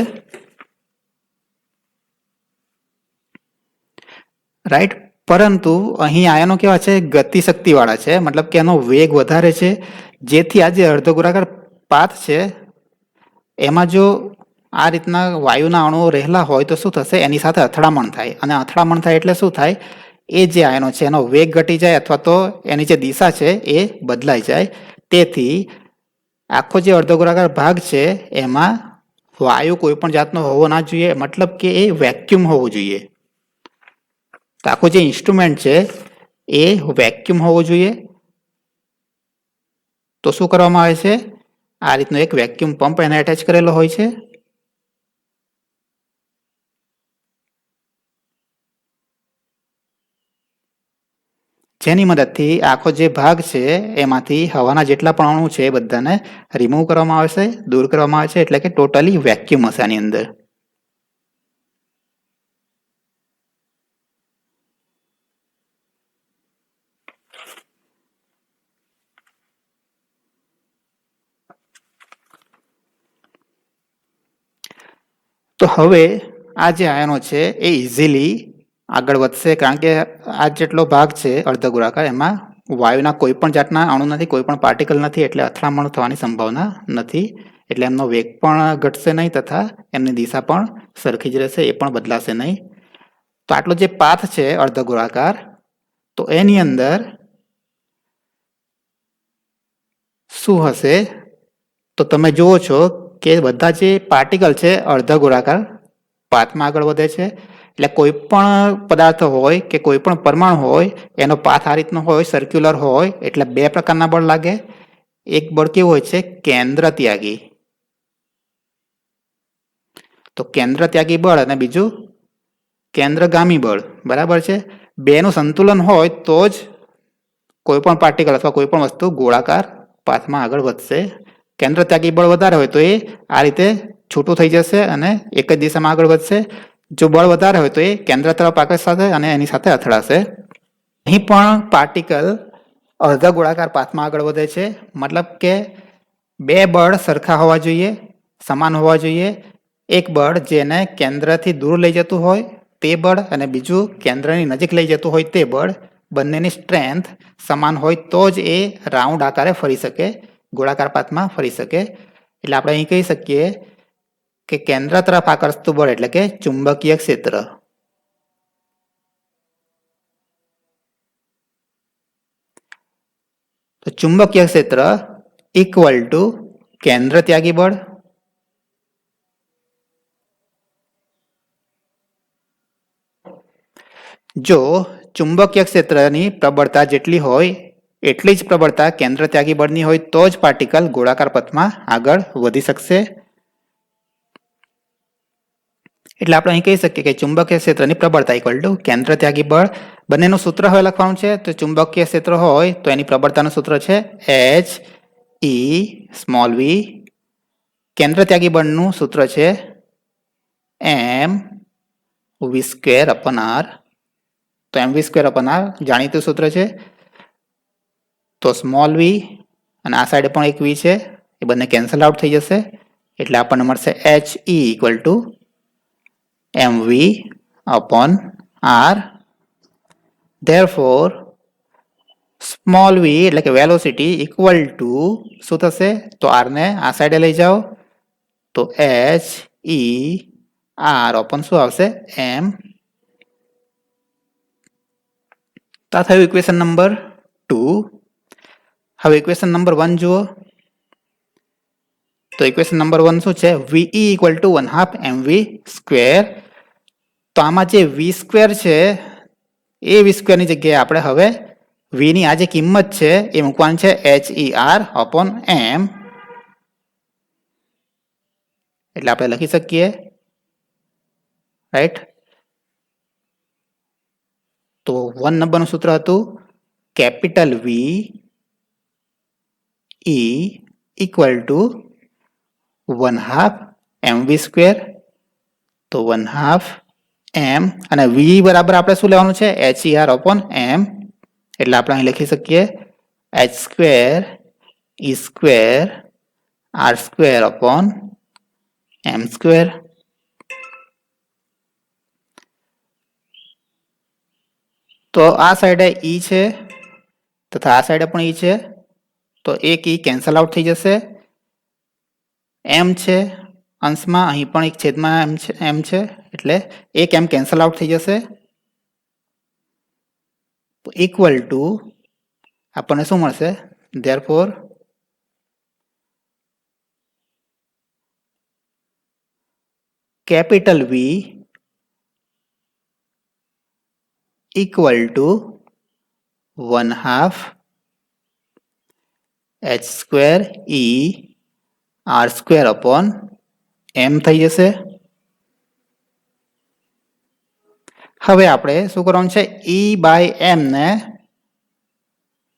રાઈટ. પરંતુ અહીં આયનો કેવા છે? ગતિશક્તિ વાળા છે, મતલબ કે એનો વેગ વધારે છે. જેથી આ જે અર્ધગોળાકાર પાથ છે એમાં જો આ રીતના વાયુના અણુઓ રહેલા હોય તો શું થશે? એની સાથે અથડામણ થાય. અને અથડામણ થાય એટલે શું થાય? એ જે આયનો છે એનો વેગ ઘટી જાય અથવા તો એની જે દિશા છે એ બદલાઈ જાય. તેથી આખો જે અર્ધગોળાકાર ભાગ છે એમાં વાયુ કોઈ પણ જાતનો હોવો ના જોઈએ, મતલબ કે એ વેક્યુમ હોવું જોઈએ. તો આખું જે ઇન્સ્ટ્રુમેન્ટ છે એ વેક્યુમ હોવું જોઈએ. તો શું કરવામાં આવે છે? આ રીતનો એક વેક્યુમ પંપ એને એટેચ કરેલો હોય છે. જેની મદદથી આખો જે ભાગ છે એમાંથી હવાના જેટલા પણ અણુ છે એ બધાને રિમૂવ કરવામાં આવશે, દૂર કરવામાં આવે છે. એટલે કે ટોટલી વેક્યુમ હશે આની અંદર. તો હવે આ જે આયનો છે એ ઇઝીલી આગળ વધશે, કારણ કે આ જેટલો ભાગ છે અર્ધગોળાકાર એમાં વાયુના કોઈ પણ જાતના અણુ નથી, કોઈ પણ પાર્ટિકલ નથી. એટલે અથડામણ થવાની સંભાવના નથી. એટલે એમનો વેગ પણ ઘટશે નહીં તથા એમની દિશા પણ સરખી જ રહેશે, એ પણ બદલાશે નહીં. તો આટલો જે પાથ છે અર્ધગોળાકાર, તો એની અંદર શું હશે? તો તમે જુઓ છો કે બધા જે પાર્ટિકલ છે અર્ધગોળાકાર પાથમાં આગળ વધે છે. એટલે કોઈ પણ પદાર્થ હોય કે કોઈ પણ પરમાણુ હોય એનો પાથ આ રીતનો હોય, સર્ક્યુલર હોય, એટલે બે પ્રકારના બળ લાગે. એક બળ કેવું હોય છે? કેન્દ્ર ત્યાગી. તો કેન્દ્ર ત્યાગી બળ અને બીજું કેન્દ્રગામી બળ, બરાબર છે. બેનું સંતુલન હોય તો જ કોઈ પણ પાર્ટિકલ અથવા કોઈ પણ વસ્તુ ગોળાકાર પાથમાં આગળ વધશે. કેન્દ્ર ત્યાગી બળ વધારે હોય તો એ આ રીતે છૂટું થઈ જશે અને એક જ દિશામાં આગળ વધશે. જો બળ વધારે હોય તો એ કેન્દ્ર તરફ આકર્ષાશે અને એની સાથે અથડાશે. અહીં પણ પાર્ટિકલ અર્ધ ગોળાકાર પાથમાં આગળ વધે છે. મતલબ કે બે બળ સરખા હોવા જોઈએ, સમાન હોવા જોઈએ. એક બળ જેને કેન્દ્રથી દૂર લઈ જતું હોય તે બળ અને બીજું કેન્દ્રની નજીક લઈ જતું હોય તે બળ, બંનેની સ્ટ્રેન્થ સમાન હોય તો જ એ રાઉન્ડ આકારે ફરી શકે, ગોળાકાર પાથમાં ફરી શકે. એટલે આપણે અહીં કહી શકીએ કે કેન્દ્ર તરફ આકર્ષતું બળ એટલે કે ચુંબકીય ક્ષેત્ર. તો ચુંબકીય ક્ષેત્ર ઇક્વલ ટુ કેન્દ્ર ત્યાગી બળ જો ચુંબકીય ક્ષેત્રની પ્રબળતા જેટલી હોય એટલી જ પ્રબળતા કેન્દ્ર ત્યાગી બળની હોય તો જ પાર્ટિકલ ગોળાકાર પથમાં આગળ વધી શકશે. એટલે આપણે અહીં કહી શકીએ કે ચુંબકીય ક્ષેત્રની પ્રબળતા ઇક્વલ ટુ કેન્દ્ર ત્યાગી બળ. બંનેનું સૂત્ર હવે લખવાનું છે. તો ચુંબકીય ક્ષેત્ર હોય તો એની પ્રબળતાનું સૂત્ર છે H E સ્મોલ v. કેન્દ્ર ત્યાગી બળનું સૂત્ર છે m v સ્ક્વેર અપન r. તો mv સ્ક્વેર અપન r જાણીતું સૂત્ર છે. તો સ્મોલ v અને આ સાઈડે પણ એક v છે, એ બંને કેન્સલ આઉટ થઈ જશે. એટલે આપણને મળશે He equal to mv upon r. Therefore small v એટલે કે વેલોસિટી ઇક્વલ ટુ શું થશે? તો r ને આ સાઈડે લઈ જાઓ તો He r અપોન શું આવશે? m. તો આ થયું ઇક્વેશન નંબર 2. હવે ઇક્વેશન નંબર 1 જુઓ. તો ઇક્વેશન નંબર 1 શું છે? VE equal to 1/2 mv square. તો આમાં જે v સ્ક્વેર છે એ v સ્ક્વેરની જગ્યાએ આપણે હવે v ની આ જે કિંમત છે એ મૂકવાની છે HER અપોન m. એટલે આપણે લખી શકીએ, રાઈટ. તો 1 નંબરનું સૂત્ર હતું capital V E equal to 1/2 mv square. તો 1/2 m અને v બરાબર આપણે શું લેવાનું છે? HER upon m. એટલે આપણે અહીં લખી શકીએ h square e square r square upon m square. તો આ સાઈડે e છે તથા આ સાઈડે પણ e છે, તો એક e કેન્સલ આઉટ થઈ જશે. m છે અંશમાં, અહીં પણ એક છેદમાં m છે એટલે એક m કેન્સલ આઉટ થઈ જશે. ઇક્વલ ટુ આપણને શું મળશે? Therefore capital V equal to 1/2 h square e r square upon m થઈ જશે. હવે આપણે શું કરવાનું છે? E બાય m ને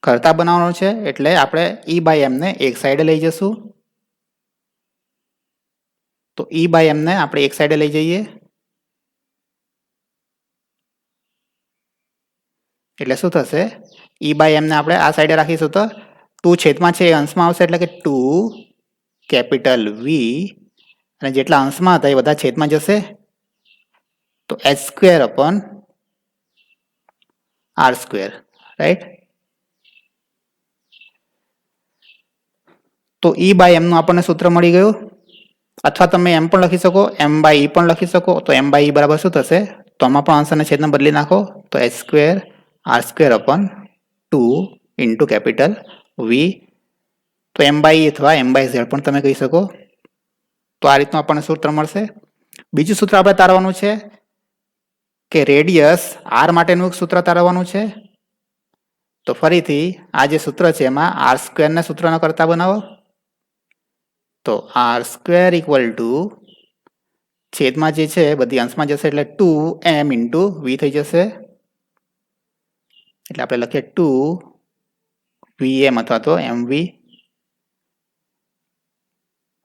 કરતા બનાવવાનો છે. એટલે આપણે E બાય m ને એક સાઈડે લઈ જશું. તો E બાય m ને આપણે એક સાઈડે લઈ જઈએ એટલે શું થશે? E બાય m ને આપણે આ સાઈડે રાખીશું તો 2 છેદમાં છે એ અંશમાં આવશે એટલે કે 2 કેપિટલ V અને જેટલા અંશમાં હતા એ બધા છેદમાં જશે તો h square upon r square, right. તો E બાય m નું આપણને સૂત્ર મળી ગયું. અથવા તમે એમ પણ લખી શકો, એમ બાય ઈ પણ લખી શકો. તો એમ બાય ઈ બરાબર શું થશે? તો આમાં પણ આન્સરને છેદને બદલી નાખો તો h square r square upon 2 into capital V. તો એમ બાય ઈ અથવા એમ બાય ઝેડ પણ તમે કહી શકો. તો આ રીતનું આપણને સૂત્ર મળશે. બીજું સૂત્ર આપણે તારવાનું છે કે રેડિયસ આર માટેનું સૂત્ર તારવવાનું છે. તો ફરીથી આ જે સૂત્ર છે એમાં આર સ્ક્વેરને સૂત્રનો કરતા બનાવો. તો આર સ્ક્વેર ઇક્વલ ટુ છેદમાં જે છે બધી અંશમાં જશે એટલે 2m ઇન્ટુ વી થઈ જશે. એટલે આપણે લખીએ 2vm અથવા તો mv.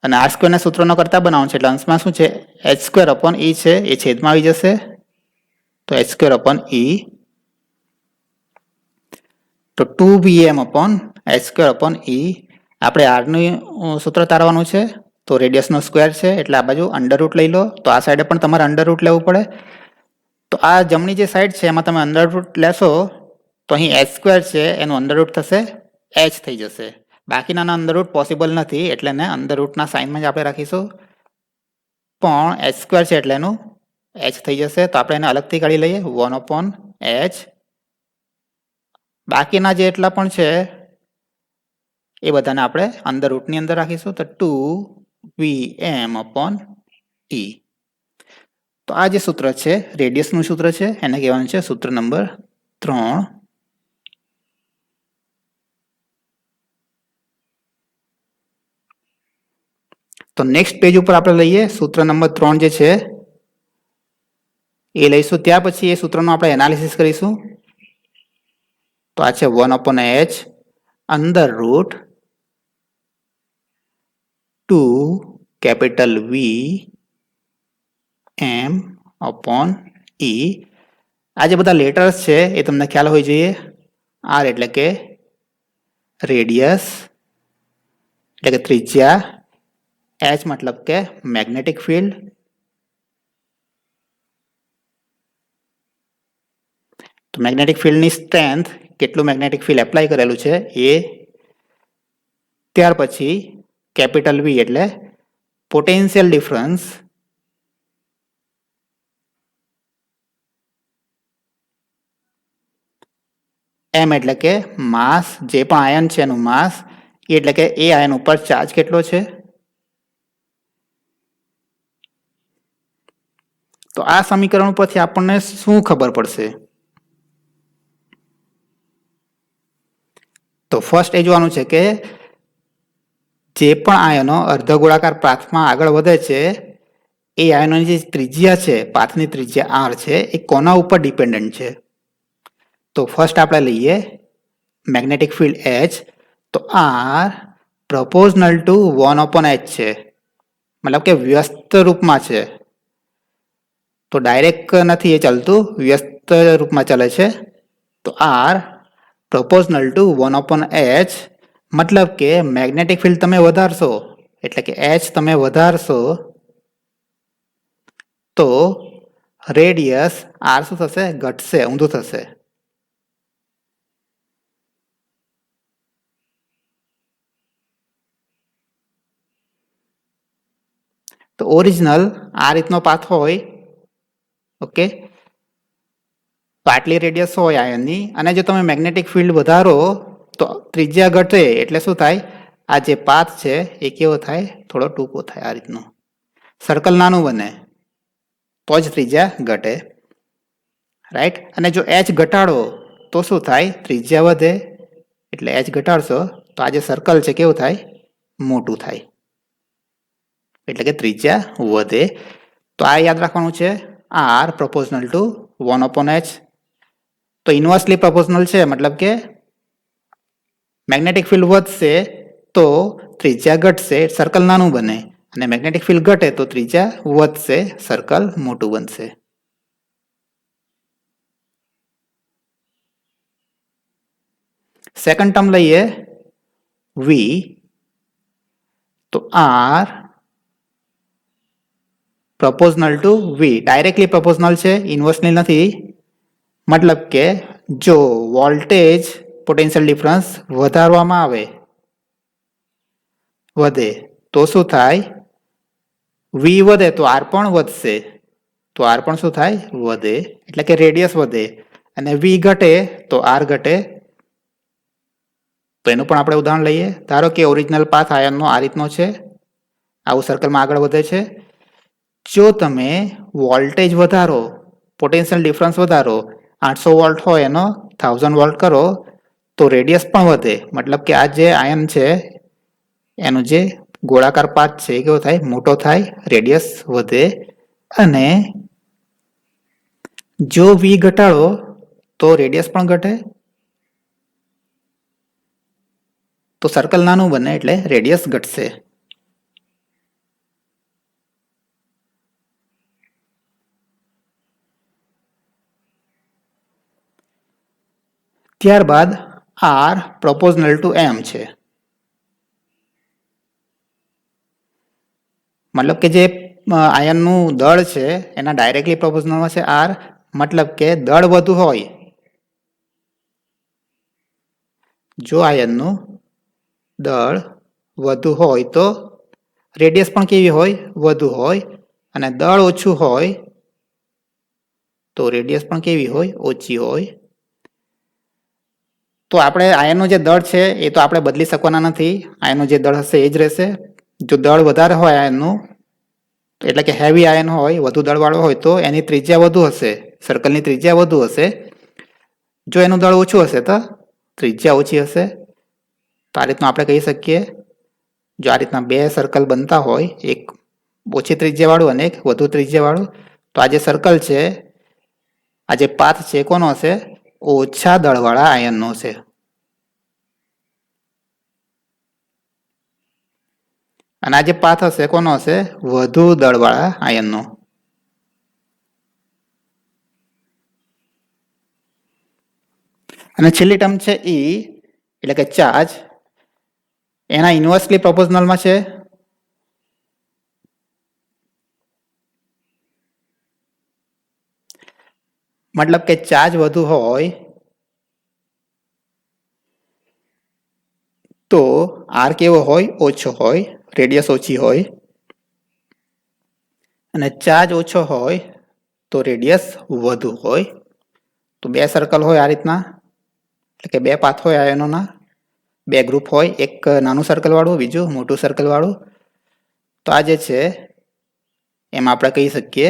અને આર સ્ક્વેરને સૂત્રનો કરતા બનાવવાનું છે એટલે અંશમાં શું છે? h સ્ક્વેર અપોન ઈ છે એ છેદમાં આવી જશે. તો h સ્ક્વેર અપોન ઈ. તો 2vm upon h square upon E. આપણે આરનું સૂત્ર તારવાનું છે. તો રેડિયસનો સ્ક્વેર છે એટલે આ બાજુ અંડર રૂટ લઈ લો. તો આ સાઈડે પણ તમારે અંડર રૂટ લેવું પડે. તો આ જમણી જે સાઈડ છે એમાં તમે અંડર રૂટ લેશો તો અહીં h સ્ક્વેર છે એનું અંડર રૂટ થશે h થઈ જશે. બાકીના અંડર રૂટ પોસિબલ નથી એટલે એને અંડર રૂટના સાઇનમાં જ આપણે રાખીશું. પણ h સ્ક્વેર છે એટલે એનું h થઈ જશે. તો આપણે એને અલગથી કાઢી લઈએ 1 અપોન h. બાકીના જે એટલા પણ છે એ બધાને આપણે અંડર રૂટની અંદર રાખીશું. તો 2vm અપોન ઈ. તો આ જે સૂત્ર છે રેડિયસનું સૂત્ર છે એને કહેવાનું છે સૂત્ર નંબર 3. તો નેક્સ્ટ પેજ ઉપર આપણે લઈએ સૂત્ર નંબર 3 જે છે એ લઈશું. ત્યાર પછી એ સૂત્રનું આપણે એનાલિસિસ કરીશું. તો આ છે 1 upon h under root 2 capital V M upon E. આ જે બધા લેટર્સ છે એ તમને ખ્યાલ હોવી જોઈએ. આર એટલે કે રેડિયસ એટલે કે ત્રિજ્યા, એચ મતલબ કે મેગ્નેટિક ફિલ્ડ, તો મેગ્નેટિક ફિલ્ડની સ્ટ્રેન્થ કેટલું મેગ્નેટિક ફિલ્ડ એપ્લાય કરેલું છે એ. ત્યાર પછી કેપિટલ વી એટલે પોટેન્શિયલ ડિફરન્સ, એમ એટલે કે માસ, જે પણ આયન છે એનું માસ, એટલે કે એ આયન ઉપર ચાર્જ કેટલો છે. તો આ સમીકરણ ઉપરથી આપણને શું ખબર પડશે? તો ફર્સ્ટ એ જોવાનું છે કે જે પણ આયનો અર્ધગોળાકાર પાથમાં આગળ વધે છે એ આયનોની જે ત્રિજ્યા છે, પાથની ત્રિજ્યા આર છે, એ કોના ઉપર ડિપેન્ડન્ટ છે? તો ફર્સ્ટ આપણે લઈએ મેગ્નેટિક ફિલ્ડ એચ. તો R proportional to 1 upon H છે, મતલબ કે વ્યસ્ત રૂપમાં છે. તો ડાયરેક્ટ નથી એ ચાલતું, વ્યસ્ત રૂપમાં ચાલે છે. તો R proportional to 1 upon H મતલબ કે મેગ્નેટિક ફિલ્ડ તમે વધારશો એટલે કે એચ તમે વધારશો તો રેડિયસ આર શું થશે? ઘટશે, ઊંધું થશે. તો ઓરિજિનલ આ રીતનો પાથ હોય, ઓકે, તો આટલી રેડિયસ હોય આયનની, અને જો તમે મેગ્નેટિક ફિલ્ડ વધારો તો ત્રિજ્યા ઘટે એટલે શું થાય? આ જે પાથ છે એ કેવો થાય? થોડો ટૂંકો થાય. આ રીતનો સર્કલ નાનું બને તો જ ત્રિજ્યા ઘટે, રાઈટ. અને જો એચ ઘટાડો તો શું થાય? ત્રિજ્યા વધે. એટલે એચ ઘટાડશો તો આ જે સર્કલ છે કેવું થાય? મોટું થાય, એટલે કે ત્રિજ્યા વધે. તો આ યાદ રાખવાનું છે, R proportional to 1 upon H. તો ઇન્વર્સલી પ્રપોઝનલ છે, મતલબ કે મેગ્નેટિક ફિલ્ડ વધશે તો ત્રિજ્યા ઘટશે, સર્કલ નાનું બને, અને મેગ્નેટિક ફિલ્ડ ઘટે તો ત્રિજ્યા વધશે, સર્કલ મોટું બનશે. સેકન્ડ ટર્મ લઈએ વી. તો R proportional to V, directly proportional છે, ઇન્વર્સલી નથી. મતલબ કે જો વોલ્ટેજ પોટેન્શિયલ ડિફરન્સ વધારવામાં આવે, વધે, તો શું થાય? વી વધે તો આર પણ વધશે, તો આર પણ શું થાય? વધે, એટલે કે રેડિયસ વધે. અને વી ઘટે તો આર ઘટે. તો એનું પણ આપણે ઉદાહરણ લઈએ. ધારો કે ઓરિજિનલ પાથ આયનનો આ રીતનો છે, આવું સર્કલમાં આગળ વધે છે. જો તમે વોલ્ટેજ વધારો, પોટેન્શિયલ ડિફરન્સ વધારો, 800 વોલ્ટ હોય એનો 1000 વોલ્ટ કરો તો રેડિયસ પણ વધે. મતલબ કે આ જે આયન છે એનો જે ગોળાકાર પાથ છે એ કેવો થાય? મોટો થાય, રેડિયસ વધે. અને જો વી ઘટાડો તો રેડિયસ પણ ઘટે, તો સર્કલ નાનું બને એટલે રેડિયસ ઘટશે. ત્યારબાદ આર પ્રોપોર્શનલ ટુ એમ છે. મતલબ કે જે આયનનું દળ છે એના ડાયરેક્ટલી પ્રોપોર્શનલમાં છે આર. મતલબ કે દળ વધુ હોય, જો આયનનું દળ વધુ હોય તો રેડિયસ પણ કેવી હોય? વધુ હોય. અને દળ ઓછું હોય તો રેડિયસ પણ કેવી હોય? ઓછી હોય. તો આપણે આયનનું જે દળ છે એ તો આપણે બદલી શકવાના નથી. આયનનું જે દળ હશે એ જ રહેશે. જો દળ વધારે હોય આયનનું, એટલે કે હેવી આયન હોય, વધુ દળવાળો હોય, તો એની ત્રિજ્યા વધુ હશે, સર્કલની ત્રિજ્યા વધુ હશે. જો એનું દળ ઓછું હશે તો ત્રિજ્યા ઓછી હશે. તો આ રીતનું આપણે કહી શકીએ. જો આ રીતના બે સર્કલ બનતા હોય, એક ઓછી ત્રિજ્યાવાળું અને એક વધુ ત્રિજ્યાવાળું, તો આ જે સર્કલ છે, આ જે પાથ છે કોનો હશે? ઓછા દળવાળા આયનનો છે. અને આ જે પાથ હશે કોનો હશે? વધુ દળવાળા આયનનો. અને છેલ્લી ટર્મ છે ઈ, એટલે કે ચાર્જ, એના ઇન્વર્સલી પ્રોપોર્શનલમાં છે. મતલબ કે ચાર્જ વધુ હોય તો આર કેવો હોય? ઓછો હોય, રેડિયસ ઓછી હોય. અને ચાર્જ ઓછો હોય તો રેડિયસ વધુ હોય. તો બે સર્કલ હોય આ રીતના, એટલે કે બે પાથ હોય આયનોના, બે ગ્રુપ હોય, એક નાનું સર્કલ વાળું, બીજું મોટું સર્કલ વાળું. તો આ જે છે એમાં આપણે કહી શકીએ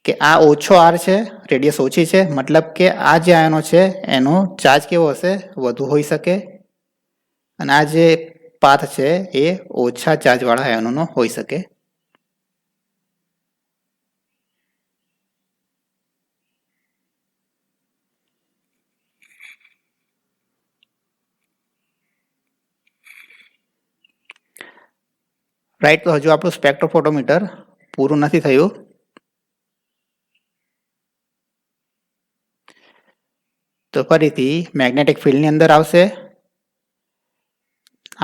કે આ ઓછો આર છે, રેડિયસ ઓછી છે. મતલબ કે આ જે આયનો છે એનો ચાર્જ કેવો હશે? વધુ હોઈ શકે. અને આ જે પાથ છે એ ઓછા ચાર્જવાળા આયનોનો હોઈ શકે. રાઈટ. તો હજુ આપણું સ્પેક્ટ્રોફોટોમીટર પૂરું નથી થયું. તો ફરીથી મેગ્નેટિક ફિલ્ડની અંદર આવશે.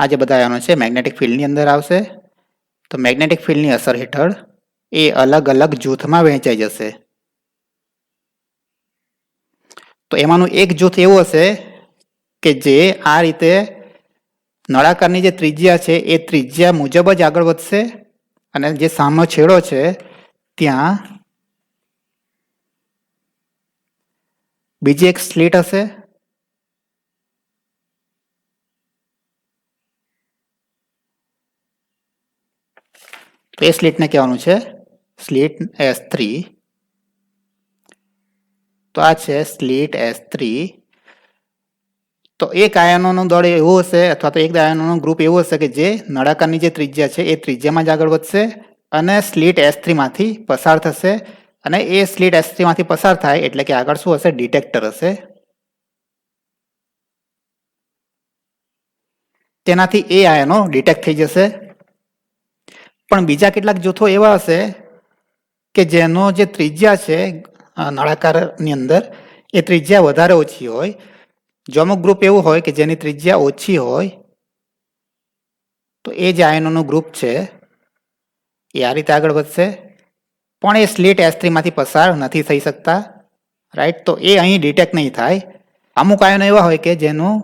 આ જે બધા આયનો છે મેગ્નેટિક ફિલ્ડની અંદર આવશે. તો મેગ્નેટિક ફિલ્ડની અસર હેઠળ એ અલગ અલગ જૂથમાં વહેંચાઈ જશે. તો એમાંનું એક જૂથ એવું હશે કે જે આ રીતે નળાકારની જે ત્રિજ્યા છે એ ત્રિજ્યા મુજબ જ આગળ વધશે. અને જે સામનો છેડો છે ત્યાં બીજી એક સ્લીટ હશે. તો એ સ્લીટને કહેવાનું છે સ્લીટ S3. તો આ છે સ્લીટ S3. તો એક આયનોનું દળ એવું હશે, અથવા તો એક આયનોનું ગ્રુપ એવું હશે કે જે નળાકારની જે ત્રિજ્યા છે એ ત્રિજ્યામાં જ આગળ વધશે અને સ્લીટ S3 માંથી પસાર થશે. અને એ સ્લીટ S3 માંથી પસાર થાય એટલે કે આગળ શું હશે? ડિટેક્ટર હશે. તેનાથી એ આયનો ડિટેક્ટ થઈ જશે. પણ બીજા કેટલાક જૂથો એવા હશે કે જેનો જે ત્રિજ્યા છે નળાકારની અંદર એ ત્રિજ્યા વધારે ઓછી હોય. જો અમુક ગ્રુપ એવું હોય કે જેની ત્રિજ્યા ઓછી હોય તો એ જે આયનોનું ગ્રુપ છે એ આ રીતે આગળ વધશે. પણ એ સ્લીટ S3 માંથી પસાર નથી થઈ શકતા. રાઈટ. તો એ અહીં ડિટેક્ટ નહીં થાય. અમુક આયનો એવા હોય કે જેનું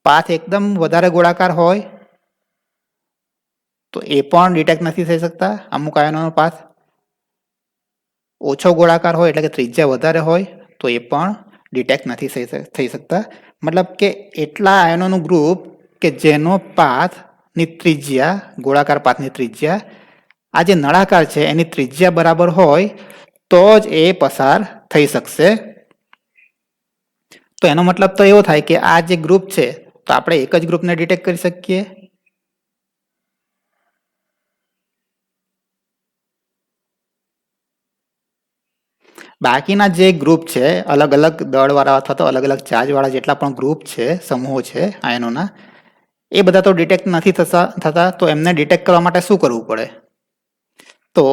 પાથ એકદમ વધારે ગોળાકાર હોય તો એ પણ ડિટેક્ટ નથી થઈ શકતા અમુક આયનોનો પાથ. ઓછો ગોળાકાર હોય એટલે કે ત્રિજ્યા વધારે હોય તો એ પણ ડિટેક્ટ નથી થઈ શકતા. મતલબ કે એટલા આયનોનું ગ્રુપ કે જેનો પાથની ત્રિજ્યા, ગોળાકાર પાથની ત્રિજ્યા આ જે નળાકાર છે એની ત્રિજ્યા બરાબર હોય તો જ એ પસાર થઈ શકશે. તો એનો મતલબ તો એવો થાય કે આ જે ગ્રુપ છે તો આપણે એક જ ગ્રુપને ડિટેક્ટ કરી શકીએ. બાકીના જે ગ્રુપ છે અલગ અલગ દળવાળા અથવા તો અલગ અલગ ચાર્જવાળા જેટલા પણ ગ્રુપ છે, સમૂહો છે આયનોના, એ બધા તો ડિટેક્ટ નથી થતા. તો એમને ડિટેક્ટ કરવા માટે શું કરવું પડે? તો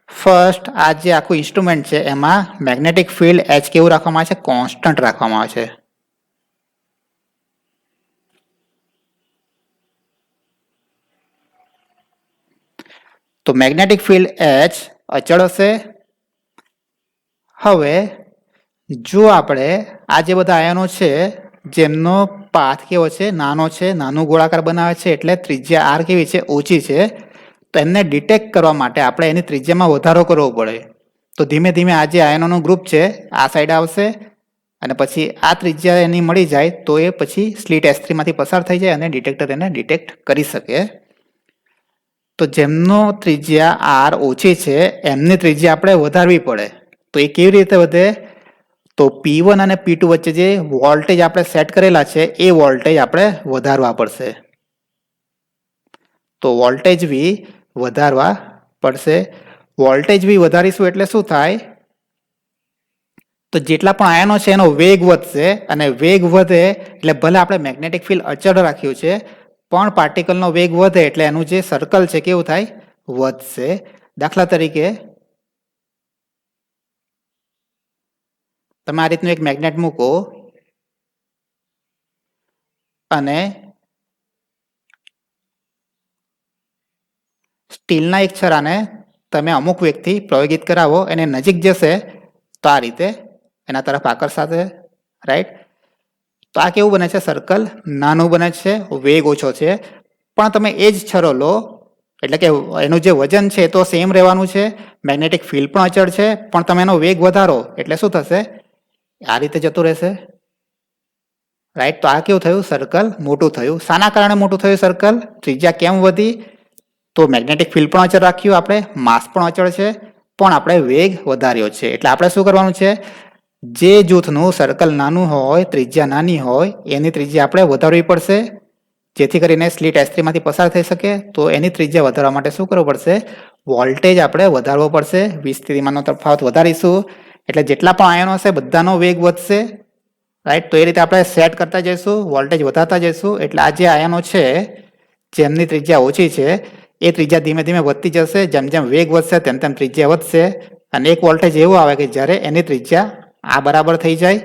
ફર્સ્ટ આ જે આખું ઇન્સ્ટ્રુમેન્ટ છે એમાં મેગ્નેટિક ફિલ્ડ એચ કેવું રાખવામાં આવે છે? કોન્સ્ટન્ટ રાખવામાં આવે છે. તો મેગ્નેટિક ફિલ્ડ એચ અચળ હશે. હવે જો આપણે આ જે બધા આયનો છે જેમનો પાથ કેવો છે? નાનો છે, નાનું ગોળાકાર બનાવે છે એટલે ત્રિજ્યા આર કેવી છે? ઓછી છે. તો એમને ડિટેક્ટ કરવા માટે આપણે એની ત્રિજ્યામાં વધારો કરવો પડે. તો ધીમે ધીમે આ જે આયનોનું ગ્રુપ છે આ સાઈડ આવશે અને પછી આ ત્રિજ્યા એની મળી જાય તો એ પછી સ્લિટ S3 માંથી પસાર થઈ જાય અને ડિટેક્ટર એને ડિટેક્ટ કરી શકે. તો જેમનો ત્રિજ્યા આર ઓછી છે એમની ત્રિજ્યા આપણે વધારવી પડે. તો એ કેવી રીતે વધે? તો P1 અને P2 વચ્ચે જે વોલ્ટેજ આપણે સેટ કરેલા છે એ વોલ્ટેજ આપણે વધારવા પડશે. તો વોલ્ટેજ V વધારવા પડશે. વોલ્ટેજ V વધારીશું એટલે શું થાય? તો જેટલા પણ આયનો છે એનો વેગ વધશે અને વેગ વધે એટલે ભલે આપણે મેગ્નેટિક ફિલ્ડ અચળ રાખ્યું છે પણ પાર્ટિકલનો વેગ વધે એટલે એનું જે સર્કલ છે કેવું થાય? વધશે. દાખલા તરીકે તમે આ રીતનું એક મેગ્નેટ મૂકો અને સ્ટીલના એક છરાને તમે અમુક વેગથી પ્રયોગિત કરાવો, એને નજીક જશે તો આ રીતે એના તરફ આકર્ષાશે, રાઈટ? તો આ કેવું બને છે? સર્કલ નાનું બને છે, વેગ ઓછો છે. પણ તમે એ જ છરો લો એટલે કે એનું જે વજન છે તો સેમ રહેવાનું છે, મેગ્નેટિક ફિલ્ડ પણ અચળ છે, પણ તમે એનો વેગ વધારો એટલે શું થશે? આ રીતે જતું રહેશે, રાઈટ? તો આ કેવું થયું? સર્કલ મોટું થયું. શાના કારણે મોટું થયું સર્કલ? ત્રિજ્યા કેમ વધી? તો મેગ્નેટિક ફિલ્ડ પણ અચળ રાખ્યું આપણે, માસ પણ અચળ છે, પણ આપણે વેગ વધાર્યો છે. એટલે આપણે શું કરવાનું છે? જે જૂથનું સર્કલ નાનું હોય, ત્રિજ્યા નાની હોય, એની ત્રિજ્યા આપણે વધારવી પડશે જેથી કરીને સ્લિટ S3 માંથી પસાર થઈ શકે. તો એની ત્રિજ્યા વધારવા માટે શું કરવું પડશે? વોલ્ટેજ આપણે વધારવો પડશે. 20 સ્થિતિમાનનો તફાવત વધારીશું એટલે જેટલા પણ આયનો હશે બધાનો વેગ વધશે, રાઈટ? તો એ રીતે આપણે સેટ કરતા જઈશું, વોલ્ટેજ વધારતા જઈશું. એટલે આ જે આયનો છે જેમની ત્રિજ્યા ઓછી છે એ ત્રિજ્યા ધીમે ધીમે વધતી જશે. જેમ જેમ વેગ વધશે તેમ તેમ ત્રિજ્યા વધશે અને એક વોલ્ટેજ એવું આવે કે જ્યારે એની ત્રિજ્યા આ બરાબર થઈ જાય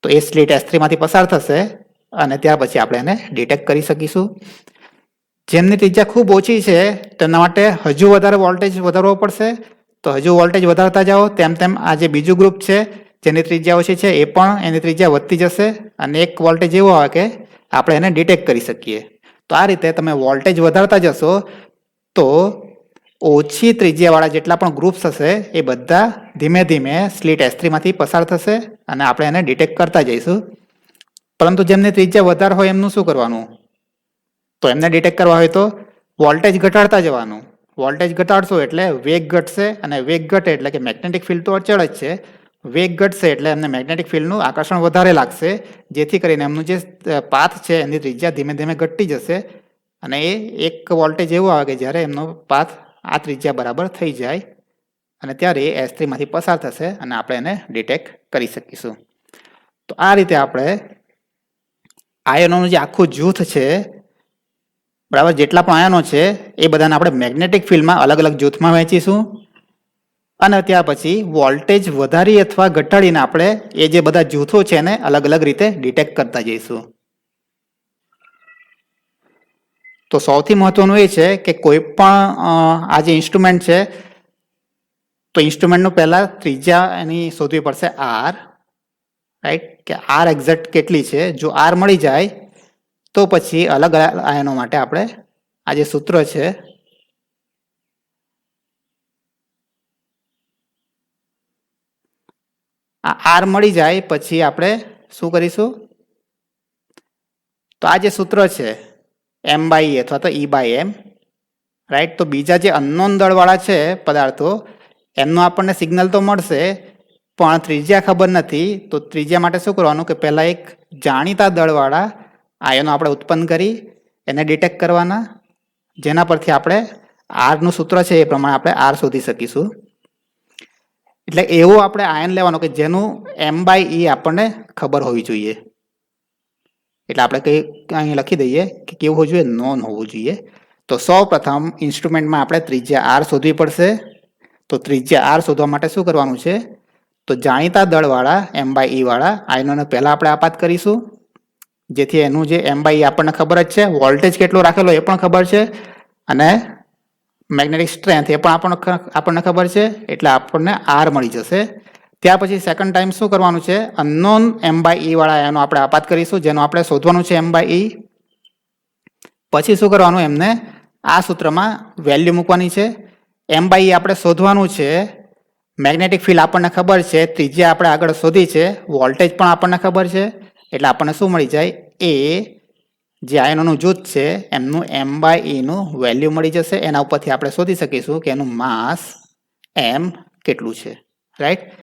તો એ સ્લિટ S3 માંથી પસાર થશે અને ત્યાર પછી આપણે એને ડિટેક્ટ કરી શકીશું. જેમની ત્રિજ્યા ખૂબ ઓછી છે તેના માટે હજુ વધારે વોલ્ટેજ વધારવો પડશે. તો હજુ વોલ્ટેજ વધારતા જાઓ તેમ તેમ આ જે બીજું ગ્રુપ છે જેની ત્રિજ્યા ઓછી છે એ પણ એની ત્રિજ્યા વધતી જશે અને એક વોલ્ટેજ એવો આવે કે આપણે એને ડિટેક્ટ કરી શકીએ. તો આ રીતે તમે વોલ્ટેજ વધારતા જશો તો ઓછી ત્રિજ્યાવાળા જેટલા પણ ગ્રુપ્સ હશે એ બધા ધીમે ધીમે સ્લિટ S3 માંથી પસાર થશે અને આપણે એને ડિટેક્ટ કરતા જઈશું. પરંતુ જેમની ત્રિજ્યા વધારે હોય એમનું શું કરવાનું? તો એમને ડિટેક્ટ કરવા હોય તો વોલ્ટેજ ઘટાડતા જવાનું. વોલ્ટેજ ઘટાડશો એટલે વેગ ઘટશે અને વેગ ઘટે એટલે કે મેગ્નેટિક ફિલ્ડ તો અચળ જ છે, વેગ ઘટશે એટલે એમને મેગ્નેટિક ફિલ્ડનું આકર્ષણ વધારે લાગશે જેથી કરીને એમનું જે પાથ છે એની ત્રિજ્યા ધીમે ધીમે ઘટતી જશે અને એ એક વોલ્ટેજ એવું આવે કે જ્યારે એમનો પાથ આ ત્રિજ્યા બરાબર થઈ જાય અને ત્યારે એ S3 માંથી પસાર થશે અને આપણે એને ડિટેક્ટ કરી શકીશું. તો આ રીતે આપણે આયનોનું જે આખું જૂથ છે, બરાબર, જેટલા પણ આયનો છે એ બધાને આપણે મેગ્નેટિક ફિલ્ડમાં અલગ અલગ જૂથમાં વહેંચીશું અને ત્યાર પછી વોલ્ટેજ વધારી અથવા ઘટાડીને આપણે એ જે બધા જૂથો છે એને અલગ અલગ રીતે ડિટેક્ટ કરતા જઈશું. તો સૌથી મહત્વનું એ છે કે કોઈ પણ આ જે ઇન્સ્ટ્રુમેન્ટ છે તો ઇન્સ્ટ્રુમેન્ટનું પહેલાં ત્રિજ્યા એની શોધવી પડશે R, રાઈટ? કે R એક્ઝેક્ટ કેટલી છે. જો R મળી જાય તો પછી અલગ અલગ આયનો માટે આપણે આ જે સૂત્ર છે આ આર મળી જાય પછી આપણે શું કરીશું? તો આ જે સૂત્ર છે એમ બાય એ અથવા તો ઈ બાય એમ, રાઈટ. તો બીજા જે અનનોન દળવાળા છે પદાર્થો એમનું આપણને સિગ્નલ તો મળશે પણ ત્રિજ્યા ખબર નથી. તો ત્રિજ્યા માટે શું કરવાનું કે પહેલાં એક જાણીતા દળવાળા આયનો આપણે ઉત્પન્ન કરી એને ડિટેક્ટ કરવાના, જેના પરથી આપણે આરનું સૂત્ર છે એ પ્રમાણે આપણે આર શોધી શકીશું. એટલે એવું આપણે આયન લેવાનું કે જેનું એમ બાય ઈ આપણને ખબર હોવી જોઈએ. એટલે આપણે અહીં લખી દઈએ કે કેવું હોવું જોઈએ? નોન હોવું જોઈએ. તો સૌ પ્રથમ ઇન્સ્ટ્રુમેન્ટમાં આપણે ત્રિજ્યા આર શોધવી પડશે. તો ત્રિજ્યા આર શોધવા માટે શું કરવાનું છે? તો જાણીતા દળવાળા એમ બાય ઈ વાળા આયનોને પહેલાં આપણે આપાત કરીશું, જેથી એનું જે એમ બાય ઈ આપણને ખબર જ છે, વોલ્ટેજ કેટલો રાખેલો એ પણ ખબર છે અને મેગ્નેટિક સ્ટ્રેન્થ એ પણ આપણને ખબર છે. એટલે આપણને આર મળી જશે. ત્યાર પછી સેકન્ડ ટાઈમ શું કરવાનું છે? અનનોન એમ બાય ઈ વાળા આયનો આપણે આપાત કરીશું, જેનું આપણે શોધવાનું છે એમ બાય ઈ. પછી શું કરવાનું? એમને આ સૂત્રમાં વેલ્યુ મૂકવાની છે. એમ બાય ઈ આપણે શોધવાનું છે, મેગ્નેટિક ફિલ્ડ આપણને ખબર છે, ત્રિજ્યા આપણે આગળ શોધી છે, વોલ્ટેજ પણ આપણને ખબર છે. એટલે આપણને શું મળી જાય? એ જે આયનોનું જૂથ છે એમનું એમ બાય ઈનું વેલ્યુ મળી જશે. એના ઉપરથી આપણે શોધી શકીશું કે એનું માસ એમ કેટલું છે, રાઈટ.